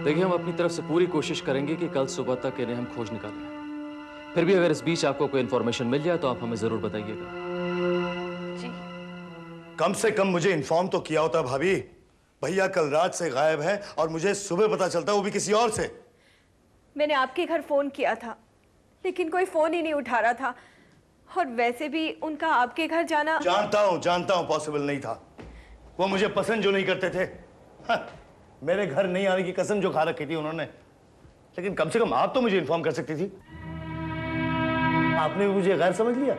देखिए, हम अपनी तरफ से पूरी कोशिश करेंगे कि कल सुबह तक इन्हें हम खोज निकालें। फिर भी अगर इस बीच आपको कोई इंफॉर्मेशन मिल जाए तो आप हमें जरूर बताइएगा। कम से कम मुझे इन्फॉर्म तो किया होता भाभी। भैया कल रात से गायब हैं और मुझे सुबह पता चलता, वो भी किसी और से। मैंने आपके घर फोन किया था, लेकिन कोई फोन ही नहीं उठा रहा था। और वैसे भी उनका आपके घर जाना जानता हूं पॉसिबल नहीं था। वो मुझे पसंद जो नहीं करते थे। हाँ, मेरे घर नहीं आने की कसम जो खा रखी थी उन्होंने। लेकिन कम से कम आप तो मुझे इन्फॉर्म कर सकती थी। आपने भी मुझे गैर समझ लिया।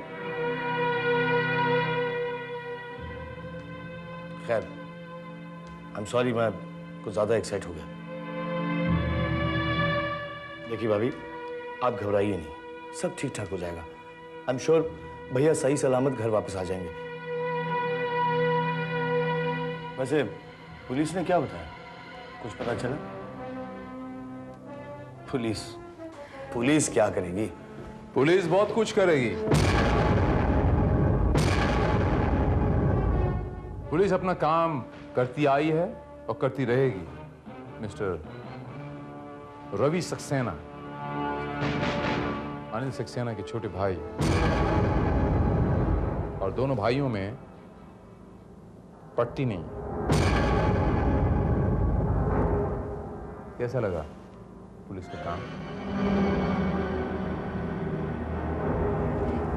खैर, आई एम सॉरी, मैं कुछ ज्यादा एक्साइट हो गया। देखिए भाभी, आप घबराइए नहीं, सब ठीक ठाक हो जाएगा। आई एम श्योर भैया सही सलामत घर वापस आ जाएंगे। वैसे पुलिस ने क्या बताया, कुछ पता चला? पुलिस क्या करेगी? पुलिस बहुत कुछ करेगी। पुलिस अपना काम करती आई है और करती रहेगी। मिस्टर रवि सक्सेना, अनिल सक्सेना के छोटे भाई, और दोनों भाइयों में पट्टी नहीं। कैसा लगा पुलिस का काम?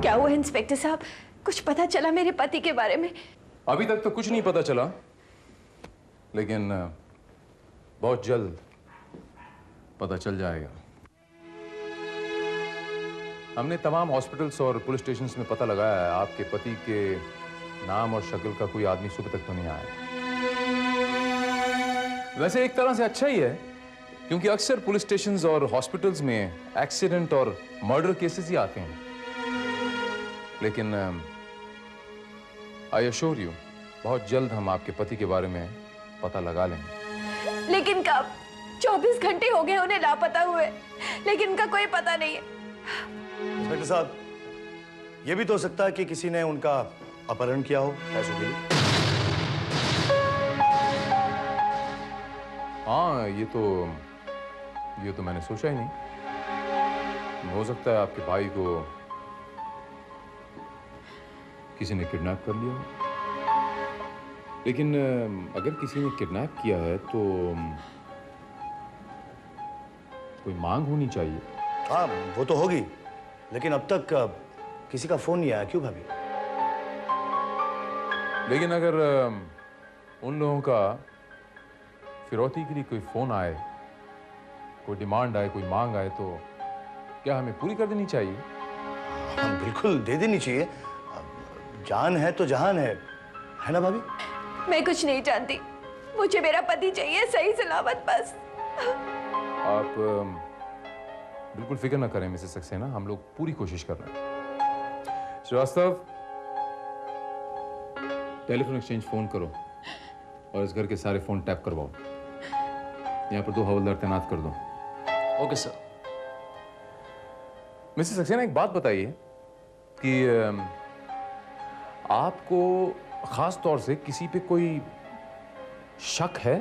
क्या हुआ इंस्पेक्टर साहब, कुछ पता चला मेरे पति के बारे में? अभी तक तो कुछ नहीं पता चला, लेकिन बहुत जल्द पता चल जाएगा। हमने तमाम हॉस्पिटल्स और पुलिस स्टेशंस में पता लगाया है, आपके पति के नाम और शक्ल का कोई आदमी सुबह तक तो नहीं आया। वैसे एक तरह से अच्छा ही है, क्योंकि अक्सर पुलिस स्टेशंस और हॉस्पिटल्स में एक्सीडेंट और मर्डर केसेस ही आते हैं। लेकिन आई अश्योर यू, बहुत जल्द हम आपके पति के बारे में पता लगा लेंगे। लेकिन कब? 24 घंटे हो गए उन्हें लापता हुए, लेकिन उनका कोई पता नहीं है। इंस्पेक्टर साहब, यह भी तो हो सकता है कि किसी ने उनका अपहरण किया हो पैसों के लिए। हाँ, ये तो मैंने सोचा ही नहीं। हो सकता है आपके भाई को किसी ने किडनैप कर लिया हो। लेकिन अगर किसी ने किडनैप किया है तो कोई मांग होनी चाहिए। हाँ, वो तो होगी, लेकिन अब तक किसी का फोन नहीं आया। क्यों भाभी? लेकिन अगर उन लोगों का फिरौती के लिए कोई फोन आए, कोई डिमांड आए, कोई मांग आए, तो क्या हमें पूरी कर देनी चाहिए? हाँ, बिल्कुल दे देनी चाहिए। जान है तो जहान है ना भाभी? मैं कुछ नहीं जानती, मुझे मेरा पति चाहिए सही सलामत बस। आप बिल्कुल फिक्र ना करें मिसेस सक्सेना, हम लोग पूरी कोशिश कर रहे हैं। श्रीवास्तव, टेलीफोन एक्सचेंज फोन करो और इस घर के सारे फोन टैप करवाओ। यहाँ पर 2 हवलदार तैनात कर दो। Okay sir. मिसेस सक्सेना, एक बात बताइए कि आपको खास तौर से किसी पे कोई शक है?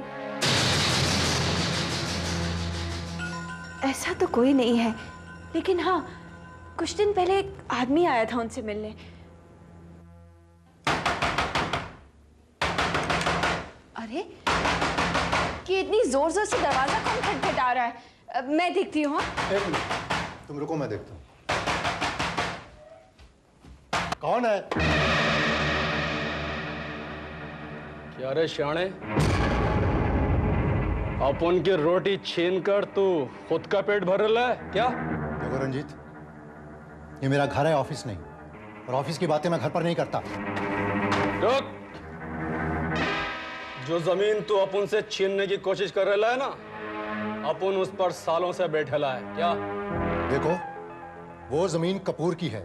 ऐसा तो कोई नहीं है, लेकिन हाँ, कुछ दिन पहले एक आदमी आया था उनसे मिलने। अरे, कि इतनी जोर जोर से दरवाजा कौन खटखटा रहा है? मैं देखती हूँ। एक मिनट, तुम रुको, मैं देखता हूँ। कौन है? क्या रे श्याणे, अपन की रोटी छीन कर तू खुद का पेट भर रहा है क्या? देखो रंजीत, ये मेरा घर है, ऑफिस नहीं, और ऑफिस की बातें मैं घर पर नहीं करता। रुक, जो जमीन तू अपन से छीनने की कोशिश कर रहा है ना, अपन उस पर सालों से बैठेला है क्या? देखो, वो जमीन कपूर की है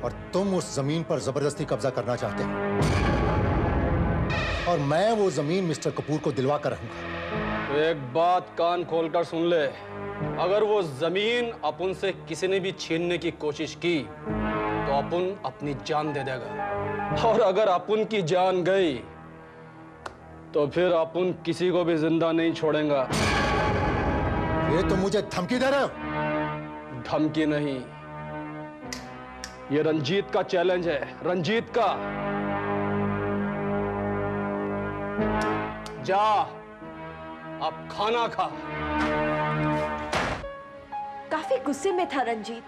और तुम उस जमीन पर जबरदस्ती कब्जा करना चाहते हो, और मैं वो जमीन मिस्टर कपूर को दिलवा कर रहूंगा। तो एक बात कान खोलकर सुन ले, अगर वो जमीन अपन से किसी ने भी छीनने की कोशिश की तो अपन अपनी जान दे देगा, और अगर अपन की जान गई तो फिर अपन किसी को भी जिंदा नहीं छोड़ेगा। ये तुम मुझे धमकी दे रहे हो? धमकी नहीं, ये रंजीत का चैलेंज है, रंजीत का। जा, अब खाना खा। काफी गुस्से में था रंजीत।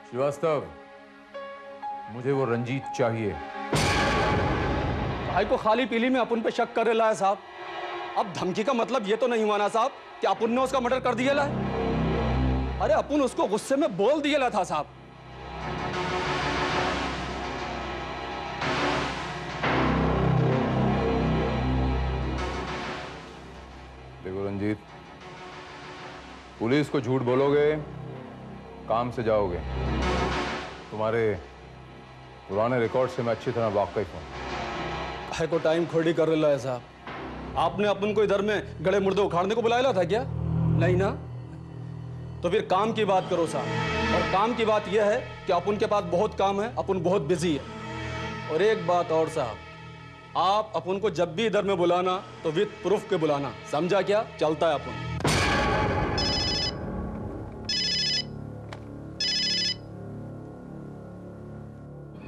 श्रीवास्तव, मुझे वो रंजीत चाहिए। भाई को खाली पीली में अपन पे शक कर रहा है साहब। अब धमकी का मतलब ये तो नहीं हुआ ना साहब कि अपन ने उसका मर्डर कर दिया है। अरे अपन उसको गुस्से में बोल दिया था साहब। देखो रंजीत, पुलिस को झूठ बोलोगे, काम से जाओगे। तुम्हारे पुराने रिकॉर्ड से मैं अच्छी तरह वाकिफ हूं। है को टाइम खोड़ी कर रहा है साहब। आपने अपन को इधर में गड़े मुर्दे उखाड़ने को बुलाया था क्या? नहीं ना? तो फिर काम की बात करो साहब। और काम की बात यह है कि अपन के पास बहुत काम है, अपन बहुत बिजी है। और एक बात और साहब, आप अपन को जब भी इधर में बुलाना तो विद प्रूफ के बुलाना, समझा क्या? चलता है अपन।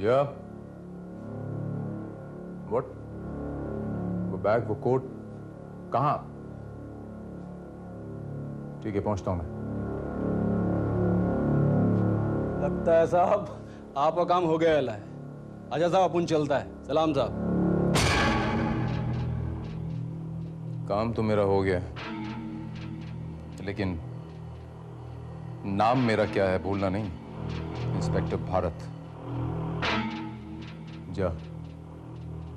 या व्हाट? वो बैग, वो कोट कहाँ? ठीक है, पहुंचता हूं मैं। लगता है साहब आपका काम हो गया है। अच्छा साहब, अपन चलता है। सलाम साहब। काम तो मेरा हो गया, लेकिन नाम मेरा क्या है भूलना नहीं। इंस्पेक्टर भारत। जा,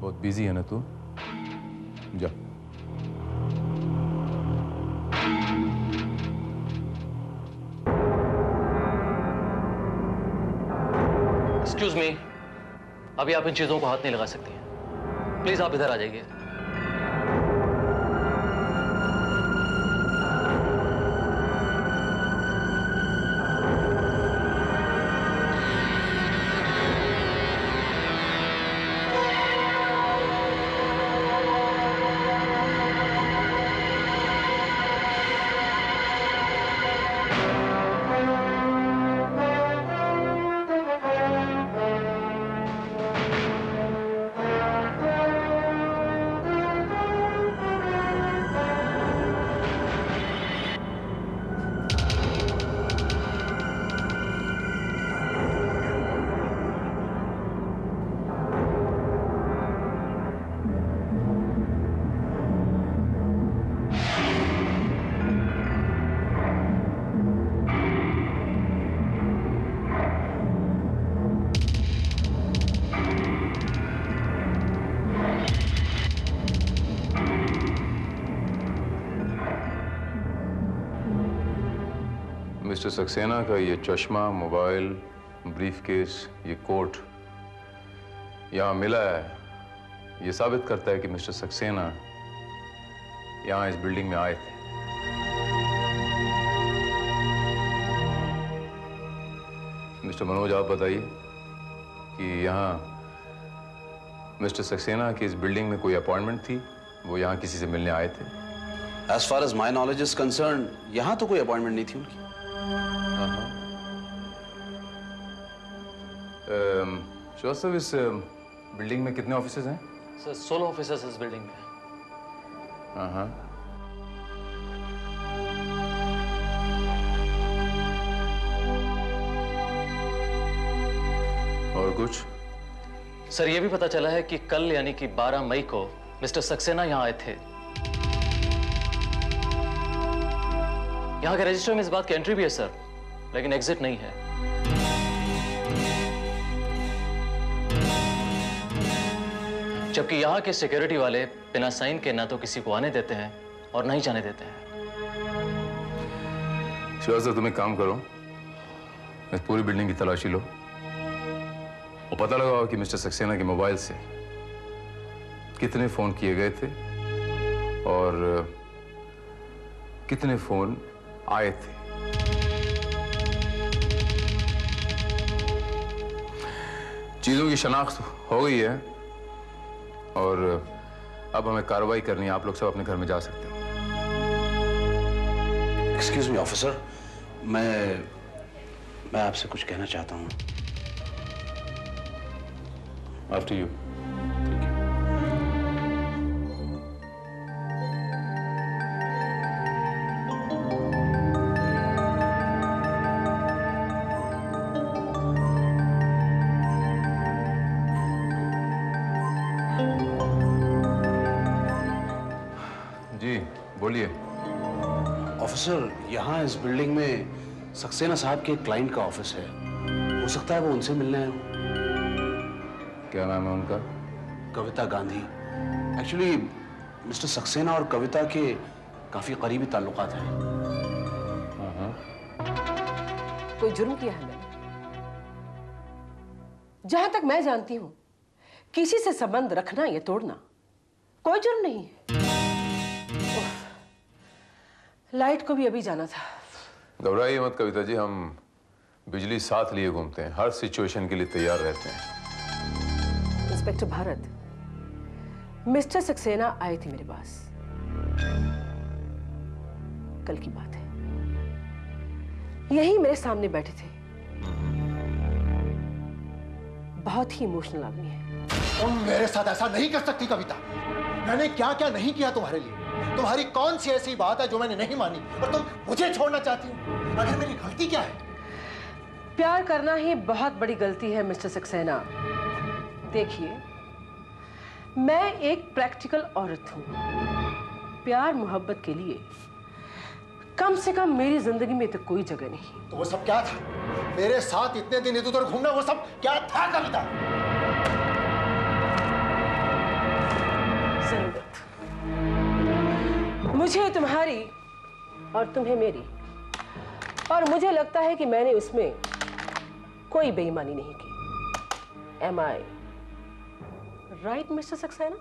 बहुत बिजी है ना तू? जा। एक्सक्यूज मी, अभी आप इन चीजों को हाथ नहीं लगा सकती हैं। प्लीज आप इधर आ जाइए। मिस्टर सक्सेना का ये चश्मा, मोबाइल, ब्रीफकेस, ये कोट यहाँ मिला है, ये साबित करता है कि मिस्टर सक्सेना यहाँ इस बिल्डिंग में आए थे। मिस्टर मनोज, आप बताइए कि यहाँ मिस्टर सक्सेना की इस बिल्डिंग में कोई अपॉइंटमेंट थी? वो यहाँ किसी से मिलने आए थे? As far as my knowledge is concerned, यहाँ तो कोई अपॉइंटमेंट नहीं थी उनकी। श्रीवास्तव, इस बिल्डिंग में कितने ऑफिसेज हैं? सर 16 ऑफिसर्स इस बिल्डिंग में। हाँ। और कुछ? सर ये भी पता चला है कि कल यानी कि 12 मई को मिस्टर सक्सेना यहां आए थे। यहां के रजिस्टर में इस बात की एंट्री भी है सर, लेकिन एग्जिट नहीं है। जबकि यहां के सिक्योरिटी वाले बिना साइन के ना तो किसी को आने देते हैं और ना ही जाने देते हैं। श्रीवास्तव, तुम एक काम करो, इस पूरी बिल्डिंग की तलाशी लो और पता लगाओ कि मिस्टर सक्सेना के मोबाइल से कितने फोन किए गए थे और कितने फोन आए थे। चीजों की शनाख्त हो गई है और अब हमें कार्रवाई करनी है। आप लोग सब अपने घर में जा सकते हो। एक्सक्यूज मी ऑफिसर, मैं आपसे कुछ कहना चाहता हूँ। After you. जी बोलिए। ऑफिसर, यहाँ इस बिल्डिंग में सक्सेना साहब के क्लाइंट का ऑफिस है। हो सकता है वो उनसे मिलने आए हों। क्या नाम है उनका? कविता गांधी। एक्चुअली मिस्टर सक्सेना और कविता के काफी करीबी ताल्लुकात हैं। कोई जुर्म किया है मैंने? जहां तक मैं जानती हूं, किसी से संबंध रखना या तोड़ना कोई जुर्म नहीं है। लाइट को भी अभी जाना था। घबराइए मत कविता जी, हम बिजली साथ लिए घूमते हैं, हर सिचुएशन के लिए तैयार रहते हैं। इंस्पेक्टर भारत, मिस्टर सक्सेना आए थे मेरे पास। कल की बात है, यही मेरे सामने बैठे थे। बहुत ही इमोशनल आदमी है। तुम मेरे साथ ऐसा नहीं कर सकती कविता। मैंने क्या क्या नहीं किया तुम्हारे लिए। तुम्हारी कौन सी ऐसी बात है जो मैंने नहीं मानी और तुम मुझे छोड़ना चाहती हो? आखिर मेरी गलती क्या है? प्यार करना ही बहुत बड़ी गलती है मिस्टर सक्सेना। देखिए, मैं एक प्रैक्टिकल औरत हूं। प्यार मोहब्बत के लिए कम से कम मेरी जिंदगी में तो कोई जगह नहीं। तो वो सब क्या था? मेरे साथ इतने दिन इधर उधर घूमना, वो सब क्या था कविता? जरूरत। मुझे तुम्हारी और तुम्हें मेरी, और मुझे लगता है कि मैंने उसमें कोई बेईमानी नहीं की। Am I right, Mr. Saxena?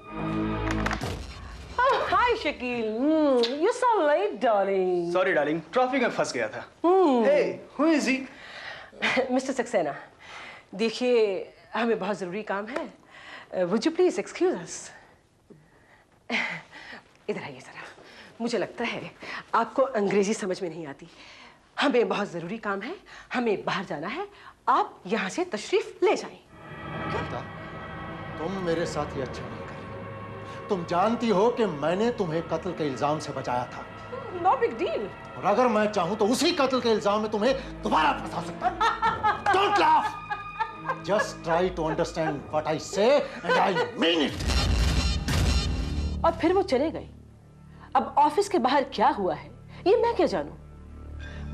Oh, hi, Shakil. You're so late, darling. Sorry, darling. Traffic में फंस गया था। Hey, who is he? Mr. Saxena, देखिए, हमें बहुत जरूरी काम है। Would you please excuse us? इधर आइए जरा। मुझे लगता है आपको अंग्रेजी समझ में नहीं आती। हमें बहुत जरूरी काम है, हमें बाहर जाना है। आप यहाँ से तशरीफ ले जाएं। तुम मेरे साथ ये अच्छा नहीं कर रही। तुम जानती हो कि मैंने तुम्हें कत्ल के इल्जाम से बचाया था। No big deal. और अगर मैं चाहूं तो उसी कत्ल के इल्जाम में तुम्हें दोबारा फंसा सकता हूं। Don't laugh. Just try to understand what I say and I mean it. और फिर वो चले गए। अब ऑफिस के बाहर क्या हुआ है ये मैं क्या जानूं?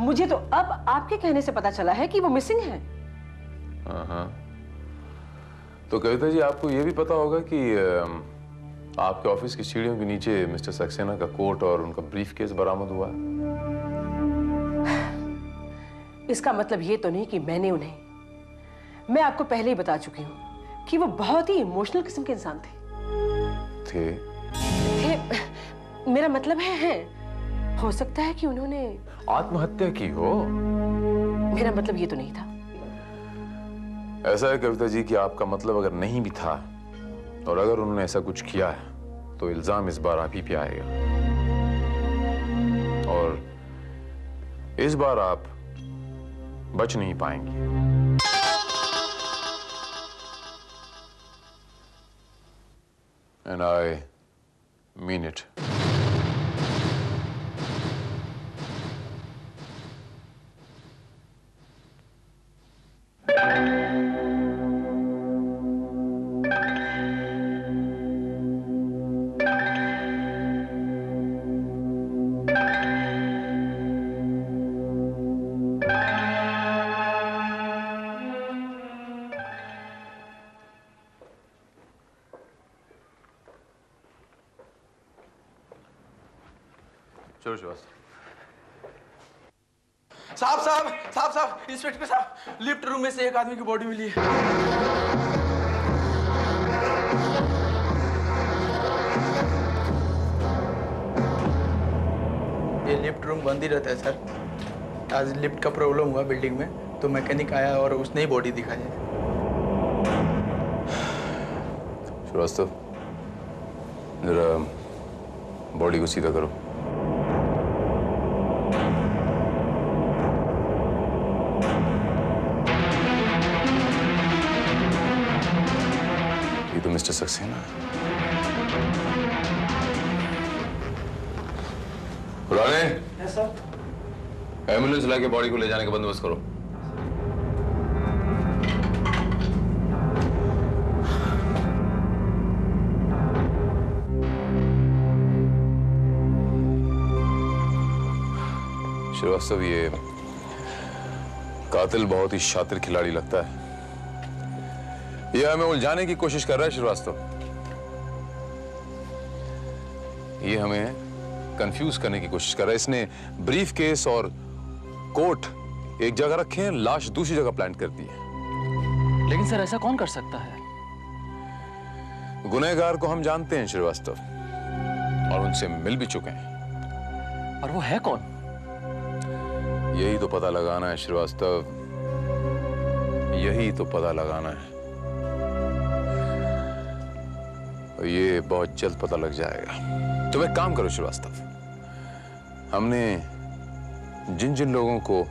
मुझे तो अब आपके कहने से पता चला है कि वो मिसिंग है। हाँ। तो कविता जी, आपको ये भी पता होगा कि आपके ऑफिस की सीढ़ियों के नीचे मिस्टर सक्सेना का कोट और उनका ब्रीफकेस बरामद हुआ है। इसका मतलब ये तो नहीं कि मैं आपको पहले ही बता चुकी हूँ कि वो बहुत ही इमोशनल किस्म के इंसान थे। मेरा मतलब है हो सकता है कि उन्होंने आत्महत्या की हो। मेरा मतलब ये तो नहीं था। ऐसा है कविता जी कि आपका मतलब अगर नहीं भी था और अगर उन्होंने ऐसा कुछ किया है तो इल्जाम इस बार आप ही पे आएगा और इस बार आप बच नहीं पाएंगे। And I mean it. चलो श्रीवास्तव। साहब, इंस्पेक्टर साहब, लिफ्ट रूम में से एक आदमी की बॉडी मिली है। ये लिफ्ट रूम बंद ही रहता है सर। आज लिफ्ट का प्रॉब्लम हुआ बिल्डिंग में, तो मैकेनिक आया और उसने ही बॉडी दिखाई है। श्रीवास्तव, जरा बॉडी को सीधा करो। ये तो मिस्टर सक्सेना है। पुराने एम्बुलेंस लाके बॉडी को ले जाने का बंदोबस्त करो। श्रीवास्तव, ये कातिल बहुत ही शातिर खिलाड़ी लगता है। ये हमें उलझाने की कोशिश कर रहा है श्रीवास्तव। ये हमें कंफ्यूज करने की कोशिश कर रहा है। इसने ब्रीफ केस और कोट एक जगह रखे हैं, लाश दूसरी जगह प्लांट कर दी है। लेकिन सर ऐसा कौन कर सकता है? गुनहगार को हम जानते हैं श्रीवास्तव, और उनसे मिल भी चुके हैं। और वो है कौन? यही तो पता लगाना है श्रीवास्तव, यही तो पता लगाना है। और ये बहुत जल्द पता लग जाएगा। तुम एक काम करो श्रीवास्तव, हमने जिन जिन लोगों को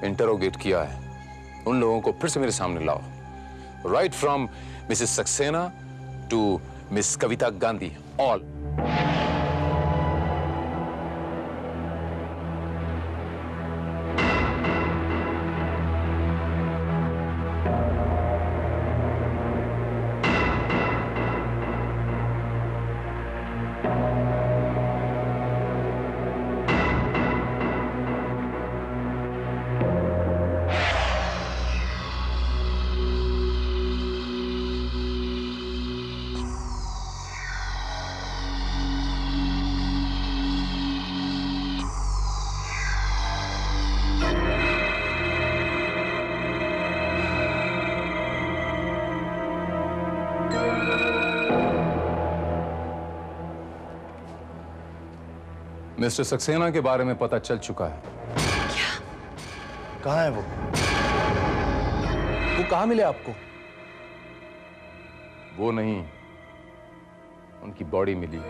इंटरोगेट किया है उन लोगों को फिर से मेरे सामने लाओ। Right from Mrs Saxena to miss Kavita Gandhi, all. Mr Saxena के बारे में पता चल चुका है। क्या? कहाँ है वो कहाँ मिले आपको? वो नहीं, उनकी बॉडी मिली।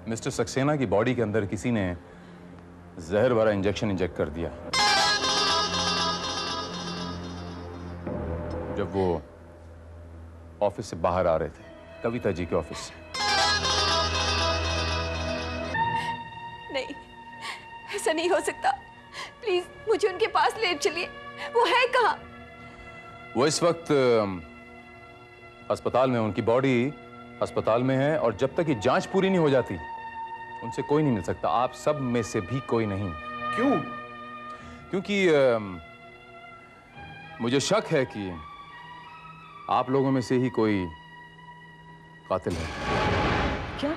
मिस्टर सक्सेना की बॉडी के अंदर किसी ने जहर भरा इंजेक्शन इंजेक्ट कर दिया जब वो ऑफिस से बाहर आ रहे थे, कविता जी के ऑफिस से। नहीं, ऐसा नहीं हो सकता। प्लीज मुझे उनके पास ले चलिए। वो है कहाँ? वो इस वक्त अस्पताल में, उनकी बॉडी अस्पताल में है, और जब तक ये जांच पूरी नहीं हो जाती उनसे कोई नहीं मिल सकता। आप सब में से भी कोई नहीं। क्यों? क्योंकि मुझे शक है कि आप लोगों में से ही कोई कातिल है। क्या?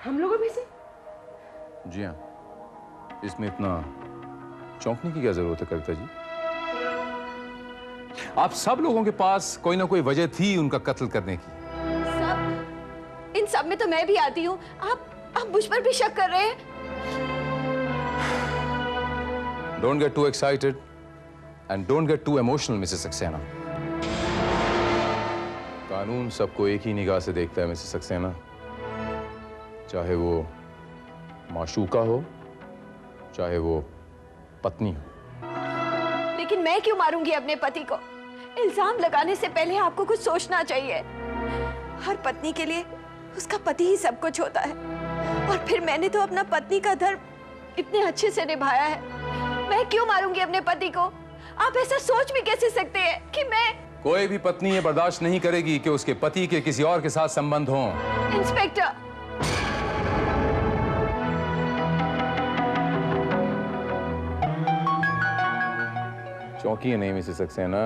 हम लोगों में से? जी हाँ, इसमें इतना चौंकने की क्या जरूरत है कविता जी? आप सब लोगों के पास कोई ना कोई वजह थी उनका कत्ल करने की। सब? इन सब में तो मैं भी आती हूँ। आप मुझ पर भी शक कर रहे हैं? Don't get too excited and don't get too emotional, Mrs. Saxena. कानून सबको एक ही निगाह से देखता है मिसेस सक्सेना, चाहे वो माशूका हो, चाहे वो पत्नी हो। लेकिन मैं क्यों मारूंगी अपने पति को? इल्जाम लगाने से पहले आपको कुछ सोचना चाहिए। हर पत्नी के लिए उसका पति ही सब कुछ होता है, और फिर मैंने तो अपना पत्नी का धर्म इतने अच्छे से निभाया है। मैं क्यों मारूंगी अपने पति को? आप ऐसा सोच भी कैसे सकते हैं कि मैं? कोई भी पत्नी ये बर्दाश्त नहीं करेगी कि उसके पति के किसी और के साथ संबंध हों। इंस्पेक्टर, चौंकी नहीं मिसेस सक्सेना,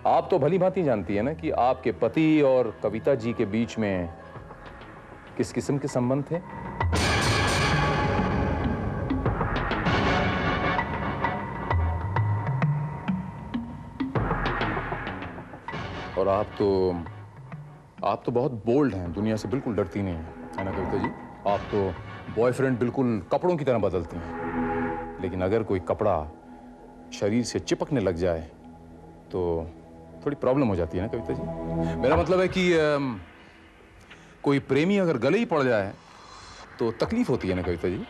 आप तो भली भांति जानती है ना कि आपके पति और कविता जी के बीच में किस किस्म के संबंध थे। और आप तो बहुत बोल्ड हैं, दुनिया से बिल्कुल डरती नहीं है ना कविता जी? आप तो बॉयफ्रेंड बिल्कुल कपड़ों की तरह बदलती हैं, लेकिन अगर कोई कपड़ा शरीर से चिपकने लग जाए तो थोड़ी प्रॉब्लम हो जाती है ना कविता जी? मेरा मतलब है कि कोई प्रेमी अगर गले ही पड़ जाए तो तकलीफ होती है ना कविता जी?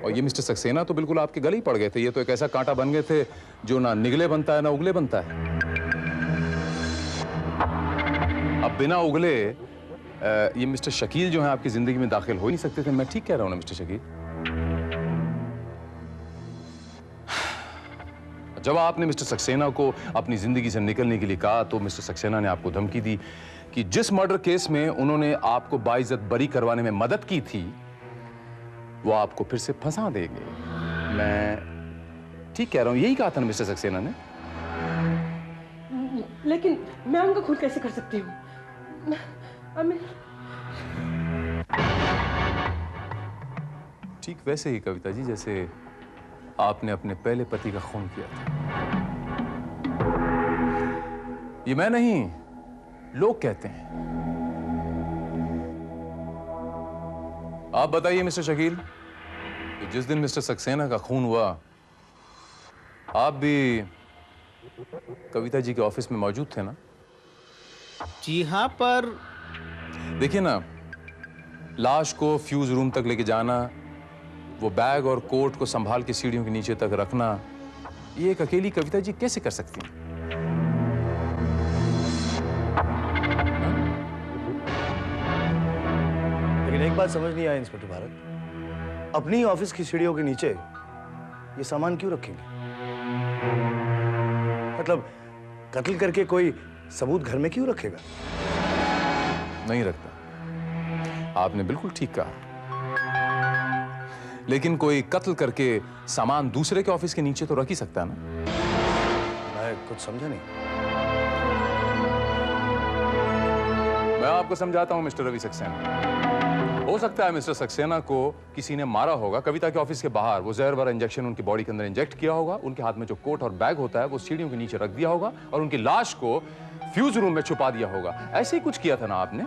और ये मिस्टर सक्सेना तो बिल्कुल आपके गले ही पड़ गए थे। ये तो एक ऐसा कांटा बन गए थे जो ना निगले बनता है ना उगले बनता है। अब बिना उगले ये मिस्टर शकील जो है आपकी जिंदगी में दाखिल हो ही नहीं सकते थे। मैं ठीक कह रहा हूं ना मिस्टर शकील? जब आपने मिस्टर सक्सेना को अपनी जिंदगी से निकलने के लिए कहा तो मिस्टर सक्सेना ने आपको धमकी दी कि जिस मर्डर केस में उन्होंने आपको बाइज्जत बरी करवाने में मदद की थी वो आपको फिर से फंसा देंगे। मैं ठीक कह रहा हूं, यही कहा था ना मिस्टर सक्सेना ने? लेकिन मैं उनका खून कैसे कर सकती हूँ? ठीक वैसे ही कविता जी जैसे आपने अपने पहले पति का खून किया था। ये मैं नहीं, लोग कहते हैं। आप बताइए मिस्टर शकील, कि जिस दिन मिस्टर सक्सेना का खून हुआ आप भी कविता जी के ऑफिस में मौजूद थे ना? जी हाँ, पर देखिए ना, लाश को फ्यूज रूम तक लेके जाना, वो बैग और कोट को संभाल के सीढ़ियों के नीचे तक रखना, ये एक अकेली कविता जी कैसे कर सकती हैं? लेकिन एक बात समझ नहीं आई इंस्पेक्टर भारत, अपनी ऑफिस की सीढ़ियों के नीचे ये सामान क्यों रखेंगे? मतलब कत्ल करके कोई सबूत घर में क्यों रखेगा? नहीं रखता, आपने बिल्कुल ठीक कहा। लेकिन कोई कत्ल करके सामान दूसरे के ऑफिस के नीचे तो रख ही सकता है ना? मैं कुछ समझा नहीं। मैं आपको समझाता हूं मिस्टर रवि सक्सेना। हो सकता है मिस्टर सक्सेना को किसी ने मारा होगा कविता के ऑफिस के बाहर, वो जहर भरा इंजेक्शन उनकी बॉडी के अंदर इंजेक्ट किया होगा, उनके हाथ में जो कोट और बैग होता है वो सीढ़ियों के नीचे रख दिया होगा और उनकी लाश को फ्यूज रूम में छुपा दिया होगा। ऐसे ही कुछ किया था ना आपने?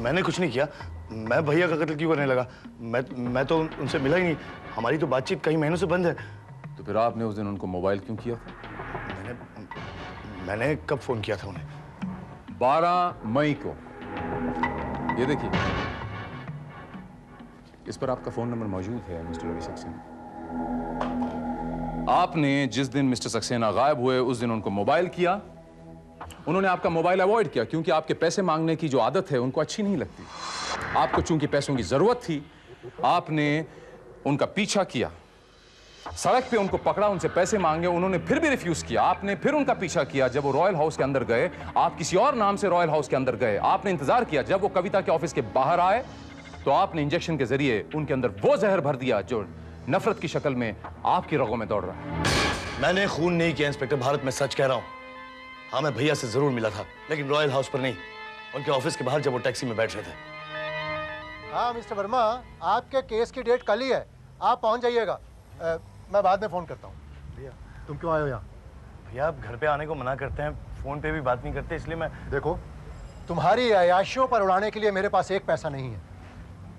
मैंने कुछ नहीं किया। मैं भैया का कत्ल क्यों करने लगा? मैं तो उनसे मिला ही नहीं। हमारी तो बातचीत कई महीनों से बंद है। तो फिर आपने उस दिन उनको मोबाइल क्यों किया था? मैंने कब फोन किया था उन्हें? 12 मई को। ये देखिए, इस पर आपका फोन नंबर मौजूद है मिस्टर रवि सक्सेना। आपने जिस दिन मिस्टर सक्सेना गायब हुए उस दिन उनको मोबाइल किया। उन्होंने आपका मोबाइल अवॉइड किया क्योंकि आपके पैसे मांगने की जो आदत है उनको अच्छी नहीं लगती। आपको चूंकि पैसों की जरूरत थी, आपने उनका पीछा किया, सड़क पे उनको पकड़ा, उनसे पैसे मांगे, उन्होंने फिर भी रिफ्यूज किया। आपने फिर उनका पीछा किया। जब वो रॉयल हाउस के अंदर गए, आप किसी और नाम से रॉयल हाउस के अंदर गए। आपने इंतजार किया। जब वो कविता के ऑफिस के बाहर आए तो आपने इंजेक्शन के जरिए उनके अंदर वो जहर भर दिया जो नफरत की शक्ल में आपकी रगों में दौड़ रहा है। मैंने खून नहीं किया इंस्पेक्टर भारत, मैं सच कह रहा हूं। हाँ, मैं भैया से जरूर मिला था, लेकिन रॉयल हाउस पर नहीं, उनके ऑफिस के बाहर जब वो टैक्सी में बैठ रहे थे। हाँ मिस्टर वर्मा, आपके केस की डेट कल ही है, आप पहुंच जाइएगा। मैं बाद में फोन करता हूँ। भैया तुम क्यों आए हो यहाँ? भैया आप घर पे आने को मना करते हैं, फोन पे भी बात नहीं करते, इसलिए मैं। देखो, तुम्हारी अयाशियों पर उड़ाने के लिए मेरे पास एक पैसा नहीं है।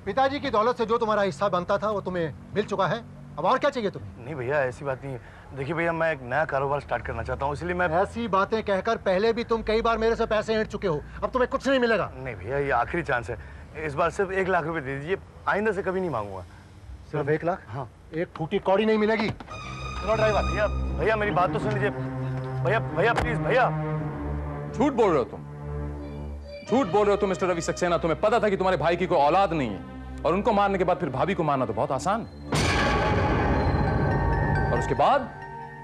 पिताजी की दौलत से जो तुम्हारा हिस्सा बनता था वो तुम्हें मिल चुका है। अब और क्या चाहिए तुम्हें? नहीं भैया, ऐसी बात नहीं है। देखिए भैया, मैं एक नया कारोबार स्टार्ट करना चाहता हूँ, इसलिए मैं। ऐसी बातें कहकर पहले भी तुम कई बार मेरे से पैसे ऐंठ चुके हो, अब तुम्हें कुछ नहीं मिलेगा। नहीं भैया, ये आखिरी चांस है, इस बार सिर्फ 1 लाख रुपए दे दीजिए, आइंदा से कभी नहीं मांगूंगा। सिर्फ 1 लाख? हाँ। एक फूटी कौड़ी नहीं मिलेगी। चलो ड्राइवर। भैया भैया मेरी बात तो सुन लीजिए। भैया भैया प्लीज भैया। झूठ बोल रहे हो तुम, झूठ बोल रहे हो तुम मिस्टर रवि सक्सेना। तुम्हें पता था कि तुम्हारे भाई की कोई औलाद नहीं है और उनको मारने के बाद फिर भाभी को मारना तो बहुत आसान, और उसके बाद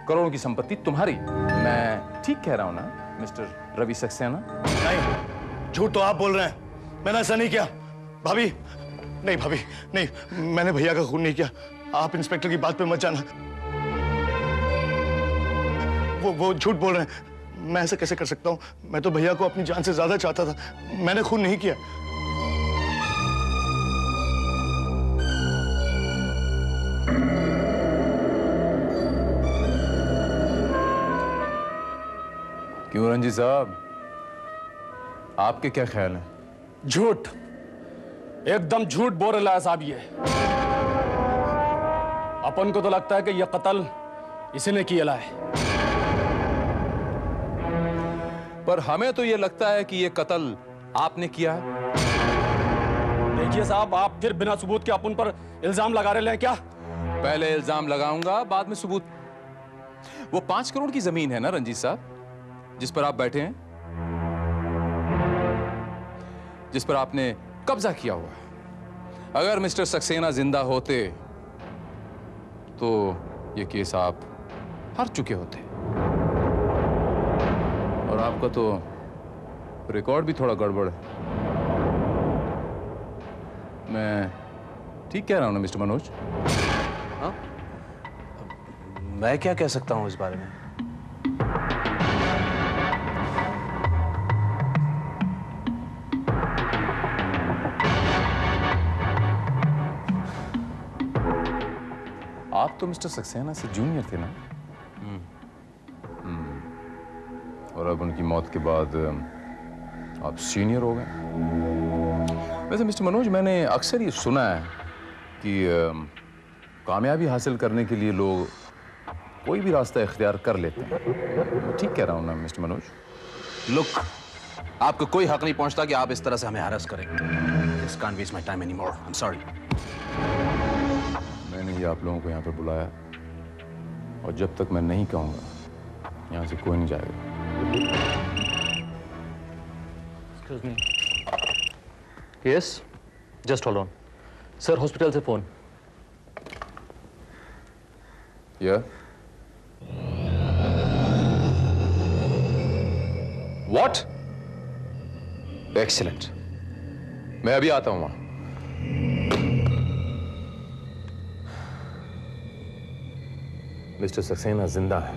करोड़ों की संपत्ति तुम्हारी। मैं ठीक कह रहा हूं ना मिस्टर रवि सक्सेना? नहीं, झूठ तो आप बोल रहे हैं, मैंने ऐसा नहीं किया। भाभी नहीं, भाभी नहीं, मैंने भैया का खून नहीं किया। आप इंस्पेक्टर की बात पे मत जाना। वो झूठ बोल रहे हैं। मैं ऐसा कैसे कर सकता हूँ? मैं तो भैया को अपनी जान से ज्यादा चाहता था। मैंने खून नहीं किया। क्यों रंजीत साहब, आपके क्या ख्याल हैं? झूठ, एकदम झूठ बोल रहा है साहब। ये अपन को तो लगता है कि यह कत्ल इसी ने किया है, पर हमें तो यह लगता है कि यह कत्ल आपने किया है। देखिए साहब, आप फिर बिना सबूत के अपन पर इल्जाम लगा रहे हैं क्या? पहले इल्जाम लगाऊंगा, बाद में सबूत। वो 5 करोड़ की जमीन है ना रंजीत साहब, जिस पर आप बैठे हैं, जिस पर आपने कब्जा किया हुआ है। अगर मिस्टर सक्सेना जिंदा होते तो ये केस आप हार चुके होते। और आपका तो रिकॉर्ड भी थोड़ा गड़बड़ है। मैं ठीक कह रहा हूं ना मिस्टर मनोज? हाँ? मैं क्या कह सकता हूं इस बारे में? आप तो मिस्टर सक्सेना से जूनियर थे ना? और अब उनकी मौत के बाद आप सीनियर हो गए। वैसे मिस्टर मनोज, मैंने अक्सर ये सुना है कि कामयाबी हासिल करने के लिए लोग कोई भी रास्ता इख्तियार कर लेते हैं। मैं ठीक कह रहा हूँ ना मिस्टर मनोज? लुक, आपको कोई हक नहीं पहुंचता कि आप इस तरह से हमें हैरेस करें। This can't waste my time anymore. I'm sorry. मैंने ही आप लोगों को यहाँ पे बुलाया, और जब तक मैं नहीं कहूँगा यहाँ से कोई नहीं जाएगा। Excuse me. Yes, just hold on. Sir, hospital से phone. Yeah. What? Excellent. मैं अभी आता हूँ वहाँ। मिस्टर सक्सेना जिंदा है।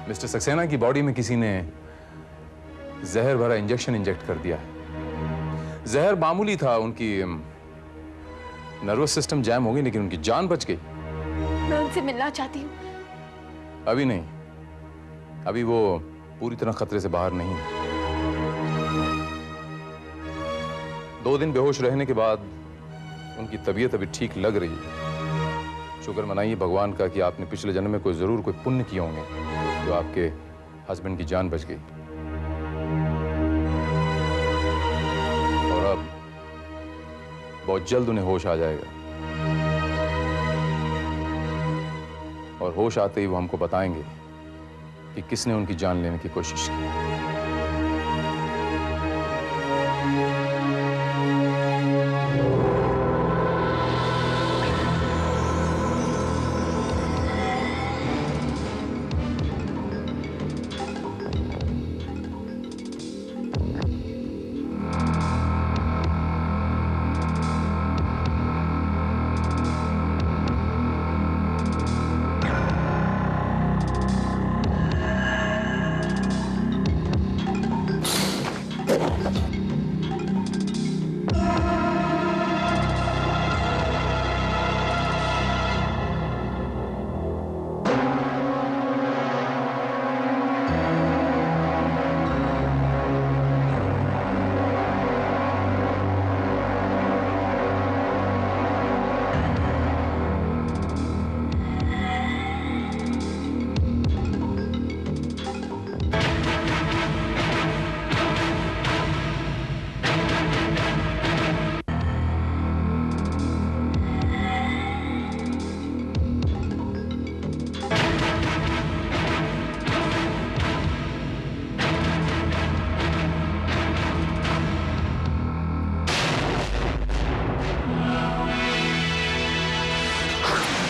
मिस्टर सक्सेना की बॉडी में किसी ने जहर भरा इंजेक्शन इंजेक्ट कर दिया। जहर मामूली था, उनकी नर्वस सिस्टम जैम हो गई, लेकिन उनकी जान बच गई। मैं उनसे मिलना चाहती हूँ। अभी नहीं, अभी वो पूरी तरह खतरे से बाहर नहीं है। 2 दिन बेहोश रहने के बाद उनकी तबीयत अभी ठीक लग रही है। शुक्र मनाइए भगवान का कि आपने पिछले जन्म में कोई जरूर कोई पुण्य किए होंगे जो आपके हस्बैंड की जान बच गई। और अब बहुत जल्द उन्हें होश आ जाएगा, और होश आते ही वो हमको बताएंगे कि किसने उनकी जान लेने की कोशिश की।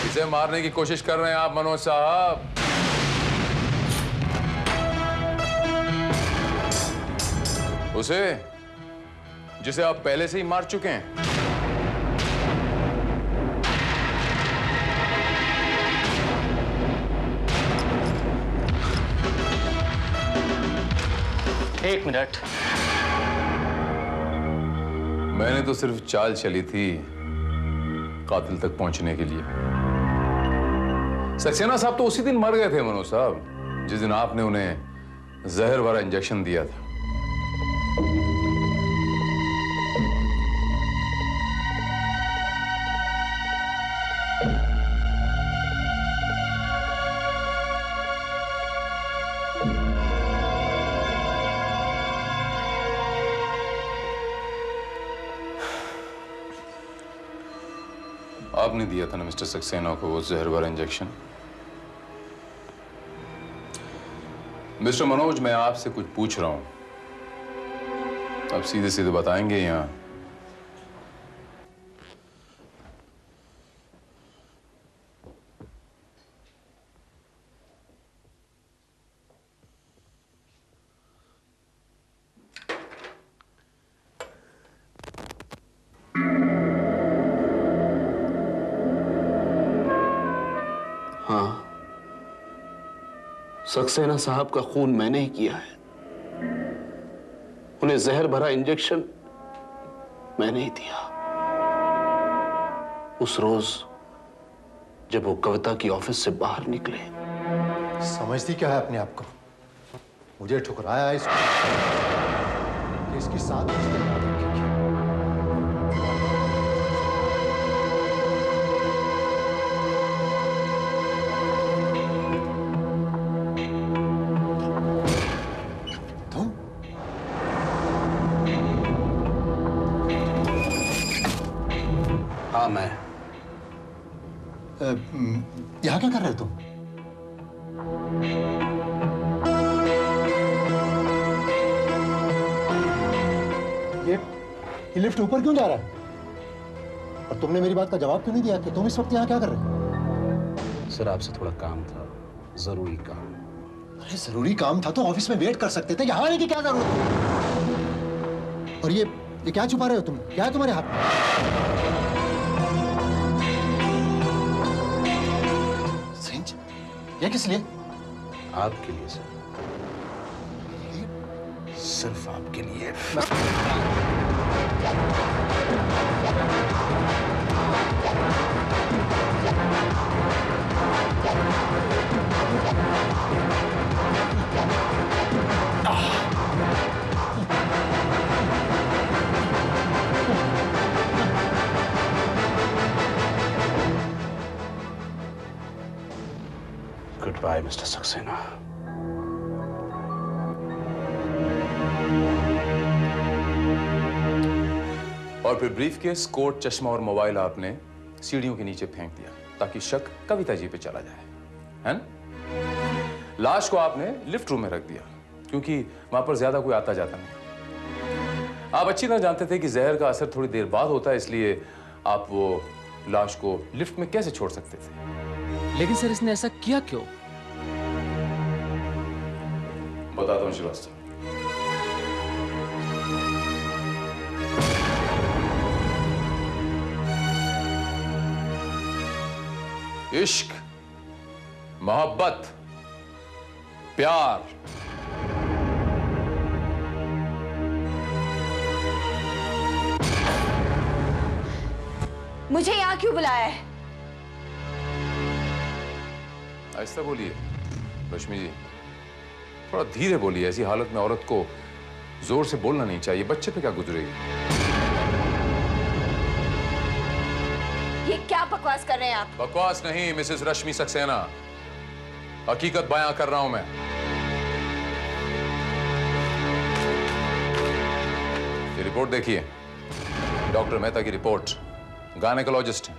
इसे मारने की कोशिश कर रहे हैं आप मनोज साहब। उसे जिसे आप पहले से ही मार चुके हैं। एक मिनट। मैंने तो सिर्फ चाल चली थी कातिल तक पहुंचने के लिए। सक्सेना साहब तो उसी दिन मर गए थे मनोज साहब, जिस दिन आपने उन्हें जहर भरा इंजेक्शन दिया था। आपने दिया था ना मिस्टर सक्सेना को वो जहर भरा इंजेक्शन। मिस्टर मनोज, मैं आपसे कुछ पूछ रहा हूं, आप सीधे सीधे बताएंगे या? हाँ, सक्सेना साहब का खून मैंने ही किया है। उन्हें जहर भरा इंजेक्शन मैंने ही दिया। उस रोज जब वो कविता की ऑफिस से बाहर निकले। समझती क्या है अपने आप को? मुझे ठुकराया इसको कि इसकी साथ मैं यहां क्या कर रहे हो तुम? ये लिफ्ट ऊपर क्यों जा रहा है? और तुमने मेरी बात का जवाब क्यों नहीं दिया कि तुम इस वक्त यहां क्या कर रहे हो? सर, आपसे थोड़ा काम था, जरूरी काम। अरे जरूरी काम था तो ऑफिस में वेट कर सकते थे, यहां आने की क्या जरूरत थी? और ये क्या छुपा रहे हो तुम? क्या है तुम्हारे हाथ में? ये किस लिए? आपके लिए सर, सिर्फ आपके लिए। Goodbye, Mr. Saxena. और फिर ब्रीफकेस, कोट, चश्मा और मोबाइल आपने सीढ़ियों के नीचे फेंक दिया ताकि शक कविता जी पे चला जाए, है ना? लाश को आपने लिफ्ट रूम में रख दिया क्योंकि वहां पर ज्यादा कोई आता जाता नहीं। आप अच्छी तरह जानते थे कि जहर का असर थोड़ी देर बाद होता है, इसलिए आप वो लाश को लिफ्ट में कैसे छोड़ सकते थे? लेकिन सर, इसने ऐसा किया क्यों? बताता हूं श्रीवास्तव। इश्क, मोहब्बत, प्यार। मुझे यहाँ क्यों बुलाया है? ऐसा बोलिए रश्मि जी, थोड़ा धीरे बोलिए। ऐसी हालत में औरत को जोर से बोलना नहीं चाहिए, बच्चे पे क्या गुजरेगी। ये क्या बकवास कर रहे हैं आप? बकवास नहीं मिसेस रश्मि सक्सेना, हकीकत बयां कर रहा हूं मैं। ये रिपोर्ट देखिए, डॉक्टर मेहता की रिपोर्ट, गायनेकोलॉजिस्ट हैं।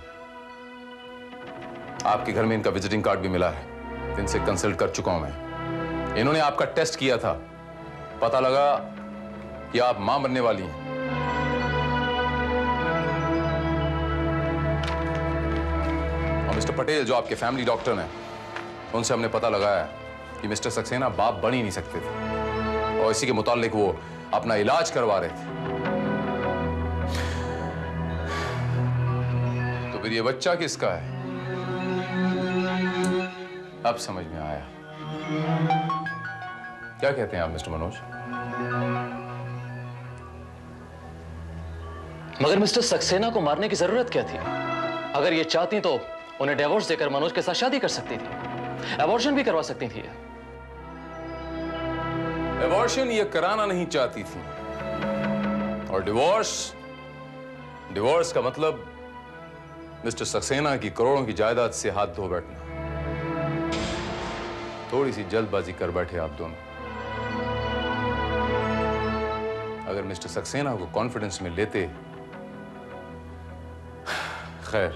आपके घर में इनका विजिटिंग कार्ड भी मिला है, इनसे कंसल्ट कर चुका हूं मैं। इन्होंने आपका टेस्ट किया था, पता लगा कि आप मां बनने वाली हैं। और मिस्टर पटेल जो आपके फैमिली डॉक्टर हैं, उनसे हमने पता लगाया कि मिस्टर सक्सेना बाप बन ही नहीं सकते थे, और इसी के मुतालिक वो अपना इलाज करवा रहे थे। तो फिर ये बच्चा किसका है? अब समझ में आया। क्या कहते हैं आप मिस्टर मनोज? मगर मिस्टर सक्सेना को मारने की जरूरत क्या थी? अगर ये चाहती तो उन्हें डिवोर्स देकर मनोज के साथ शादी कर सकती थी, अबॉर्शन भी करवा सकती थी। एबॉर्शन ये कराना नहीं चाहती थी, और डिवोर्स का मतलब मिस्टर सक्सेना की करोड़ों की जायदाद से हाथ धो बैठना। थोड़ी सी जल्दबाजी कर बैठे आप दोनों। अगर मिस्टर सक्सेना को कॉन्फिडेंस में लेते, खैर,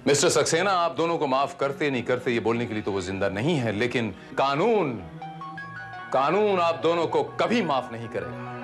मिस्टर सक्सेना आप दोनों को माफ करते नहीं करते ये बोलने के लिए तो वो जिंदा नहीं है, लेकिन कानून आप दोनों को कभी माफ नहीं करेगा।